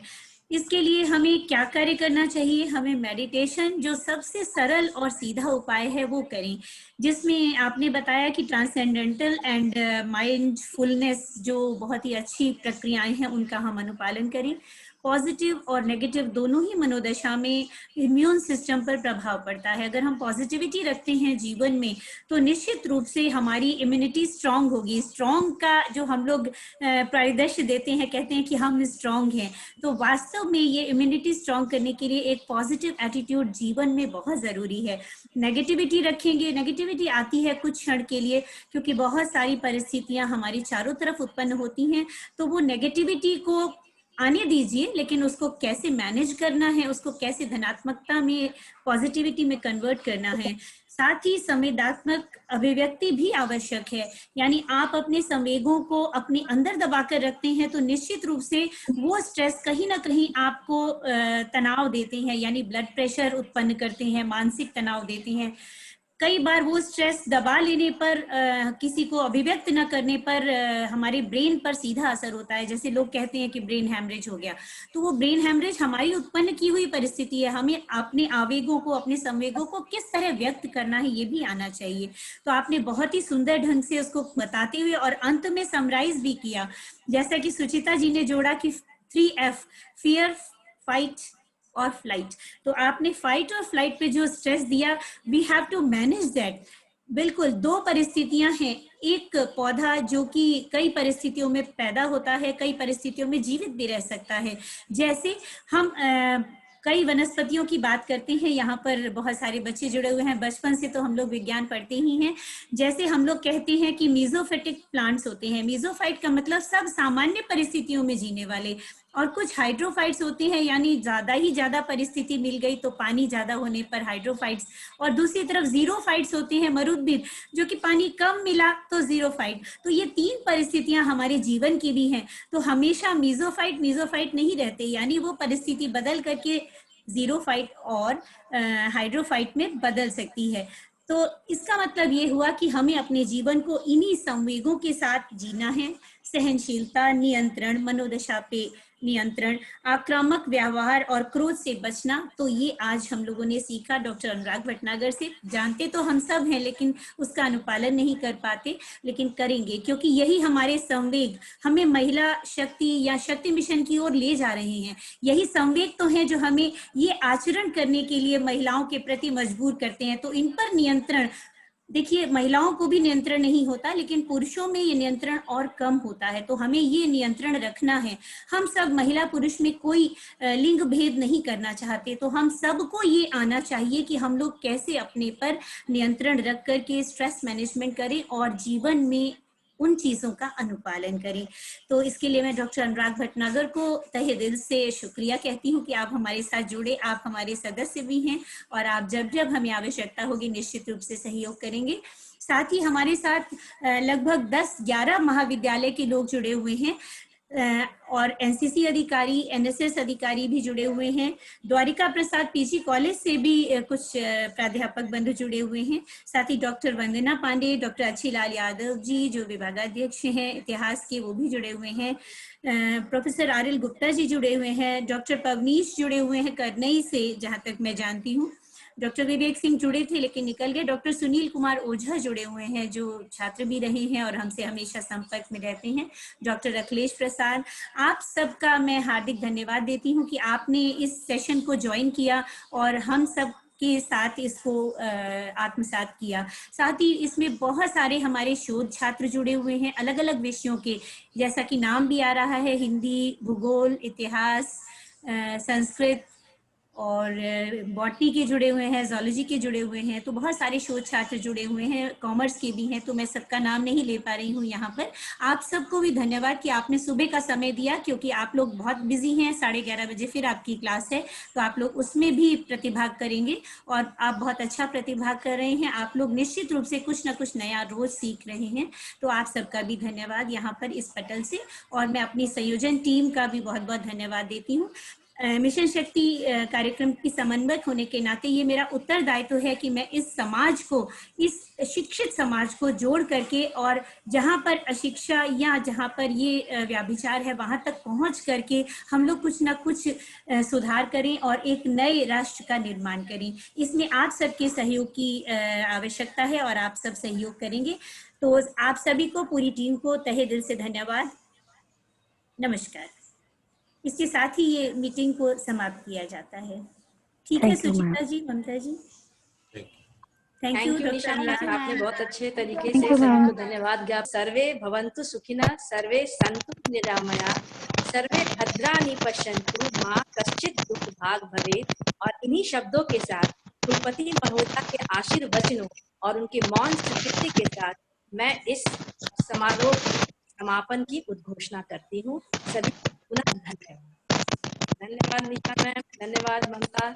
इसके लिए हमें क्या कार्य करना चाहिए? हमें मेडिटेशन, जो सबसे सरल और सीधा उपाय है, वो करें, जिसमें आपने बताया कि ट्रांसेंडेंटल एंड माइंडफुलनेस जो बहुत ही अच्छी प्रक्रियाएं हैं उनका हम अनुपालन करें। पॉजिटिव और नेगेटिव दोनों ही मनोदशा में इम्यून सिस्टम पर प्रभाव पड़ता है। अगर हम पॉजिटिविटी रखते हैं जीवन में तो निश्चित रूप से हमारी इम्यूनिटी स्ट्रांग होगी। स्ट्रांग का जो हम लोग परिदृश्य देते हैं, कहते हैं कि हम स्ट्रांग हैं, तो वास्तव में ये इम्यूनिटी स्ट्रांग करने के लिए एक पॉजिटिव एटीट्यूड जीवन में बहुत जरूरी है। नेगेटिविटी रखेंगे, नेगेटिविटी आती है कुछ क्षण के लिए क्योंकि बहुत सारी परिस्थितियां हमारी चारों तरफ उत्पन्न होती हैं, तो वो नेगेटिविटी को आने दीजिए, लेकिन उसको कैसे मैनेज करना है, उसको कैसे धनात्मकता में, पॉजिटिविटी में कन्वर्ट करना है। साथ ही संवेदनात्मक अभिव्यक्ति भी आवश्यक है, यानी आप अपने संवेगों को अपने अंदर दबा कर रखते हैं तो निश्चित रूप से वो स्ट्रेस कहीं ना कहीं आपको तनाव देते हैं, यानी ब्लड प्रेशर उत्पन्न करते हैं, मानसिक तनाव देते हैं। कई बार वो स्ट्रेस दबा लेने पर, किसी को अभिव्यक्त न करने पर हमारे ब्रेन पर सीधा असर होता है। जैसे लोग कहते हैं कि ब्रेन हैमरेज हो गया, तो वो ब्रेन हैमरेज हमारी उत्पन्न की हुई परिस्थिति है। हमें अपने आवेगों को, अपने संवेगों को किस तरह व्यक्त करना है ये भी आना चाहिए। तो आपने बहुत ही सुंदर ढंग से उसको बताते हुए और अंत में समराइज भी किया, जैसा कि सुचिता जी ने जोड़ा कि 3F, फियर, फाइट और फ्लाइट। तो आपने फाइट और फ्लाइट पे जो स्ट्रेस दिया, we have to manage that. बिल्कुल, दो परिस्थितियां हैं, एक पौधा जो कि कई परिस्थितियों में पैदा होता है, कई परिस्थितियों में जीवित भी रह सकता है। जैसे हम कई वनस्पतियों की बात करते हैं, यहाँ पर बहुत सारे बच्चे जुड़े हुए हैं, बचपन से तो हम लोग विज्ञान पढ़ते ही हैं। जैसे हम लोग कहते हैं कि मीजोफिटिक प्लांट्स होते हैं, मीजोफाइट का मतलब सब सामान्य परिस्थितियों में जीने वाले, और कुछ हाइड्रोफाइट्स होते हैं, यानी ज्यादा परिस्थिति मिल गई तो पानी ज्यादा होने पर हाइड्रोफाइट्स, और दूसरी तरफ जीरोफाइट्स होते हैं, मरुद्भिद, जो कि पानी कम मिला तो जीरोफाइट। तो ये तीन परिस्थितियां हमारे जीवन की भी हैं। तो हमेशा मीजोफाइट नहीं रहते, यानी वो परिस्थिति बदल करके जीरोफाइट और हाइड्रोफाइट में बदल सकती है। तो इसका मतलब ये हुआ कि हमें अपने जीवन को इन्हीं संवेगों के साथ जीना है। सहनशीलता, नियंत्रण, मनोदशा पे नियंत्रण, आक्रामक व्यवहार और क्रोध से बचना। तो ये आज हम लोगों ने सीखा डॉक्टर अनुराग भटनागर से। जानते तो हम सब हैं, लेकिन उसका अनुपालन नहीं कर पाते, लेकिन करेंगे, क्योंकि यही हमारे संवेग हमें महिला शक्ति या शक्ति मिशन की ओर ले जा रहे हैं। यही संवेग तो हैं जो हमें ये आचरण करने के लिए महिलाओं के प्रति मजबूर करते हैं। तो इन पर नियंत्रण, देखिए, महिलाओं को भी नियंत्रण नहीं होता, लेकिन पुरुषों में ये नियंत्रण और कम होता है। तो हमें ये नियंत्रण रखना है। हम सब महिला पुरुष में कोई लिंग भेद नहीं करना चाहते, तो हम सबको ये आना चाहिए कि हम लोग कैसे अपने पर नियंत्रण रख करके स्ट्रेस मैनेजमेंट करें और जीवन में उन चीजों का अनुपालन करें। तो इसके लिए मैं डॉक्टर अनुराग भटनागर को तहे दिल से शुक्रिया कहती हूँ कि आप हमारे साथ जुड़े। आप हमारे सदस्य भी हैं और आप जब जब हमें आवश्यकता होगी निश्चित रूप से सहयोग करेंगे। साथ ही हमारे साथ लगभग 10-11 महाविद्यालय के लोग जुड़े हुए हैं और एनसीसी अधिकारी, एनएसएस अधिकारी भी जुड़े हुए हैं। द्वारिका प्रसाद पीजी कॉलेज से भी कुछ प्राध्यापक बंधु जुड़े हुए हैं। साथ ही डॉक्टर वंदना पांडे, डॉक्टर अच्छीलाल यादव जी जो विभागाध्यक्ष हैं इतिहास के, वो भी जुड़े हुए हैं। प्रोफेसर आरिल गुप्ता जी जुड़े हुए हैं। डॉक्टर पवनीश जुड़े हुए हैं करनई से, जहाँ तक मैं जानती हूँ। डॉक्टर विवेक सिंह जुड़े थे लेकिन निकल गए। डॉक्टर सुनील कुमार ओझा जुड़े हुए हैं जो छात्र भी रहे हैं और हमसे हमेशा संपर्क में रहते हैं। डॉक्टर अखिलेश प्रसाद, आप सबका मैं हार्दिक धन्यवाद देती हूं कि आपने इस सेशन को ज्वाइन किया और हम सब के साथ इसको आत्मसात किया। साथ ही इसमें बहुत सारे हमारे शोध छात्र जुड़े हुए हैं अलग अलग विषयों के, जैसा कि नाम भी आ रहा है, हिंदी, भूगोल, इतिहास, संस्कृत और बॉटनी के जुड़े हुए हैं, जूलॉजी के जुड़े हुए हैं। तो बहुत सारे शोध छात्र जुड़े हुए हैं, कॉमर्स के भी हैं, तो मैं सबका नाम नहीं ले पा रही हूँ यहाँ पर। आप सबको भी धन्यवाद कि आपने सुबह का समय दिया, क्योंकि आप लोग बहुत बिजी हैं। 11:30 बजे फिर आपकी क्लास है, तो आप लोग उसमें भी प्रतिभाग करेंगे और आप बहुत अच्छा प्रतिभाग कर रहे हैं। आप लोग निश्चित रूप से कुछ ना कुछ नया रोज सीख रहे हैं। तो आप सबका भी धन्यवाद यहाँ पर इस पटल से, और मैं अपनी संयोजन टीम का भी बहुत बहुत धन्यवाद देती हूँ। मिशन शक्ति कार्यक्रम की समन्वयक होने के नाते ये मेरा उत्तरदायित्व है कि मैं इस समाज को, इस शिक्षित समाज को जोड़ करके, और जहाँ पर अशिक्षा या जहाँ पर ये व्याभिचार है वहाँ तक पहुँच करके हम लोग कुछ ना कुछ सुधार करें और एक नए राष्ट्र का निर्माण करें। इसमें आप सबके सहयोग की आवश्यकता है और आप सब सहयोग करेंगे। तो आप सभी को, पूरी टीम को तहे दिल से धन्यवाद। नमस्कार। इसके साथ ही ये मीटिंग को समाप्त किया जाता है। ठीक है Suchitra ji, Mamta ji, thank thank you Nisha doctor ma'am, Nita. आपने बहुत अच्छे तरीके से सभी को धन्यवाद ज्ञाप। सर्वे भवन्तु सुखिनः, सर्वे सन्तु निरामया, सर्वे भद्राणि पश्यन्तु, माँ कश्चित् दुख भाग भवेत्। और इन्हीं शब्दों के साथ कुलपति महोदय के आशीर्वचनों और उनके मौन स्वीकृति के साथ मैं इस समारोह के समापन की उद्घोषणा करती हूँ। सभी पुनः धन्यवाद। धन्यवाद निशा मैम, धन्यवाद ममता।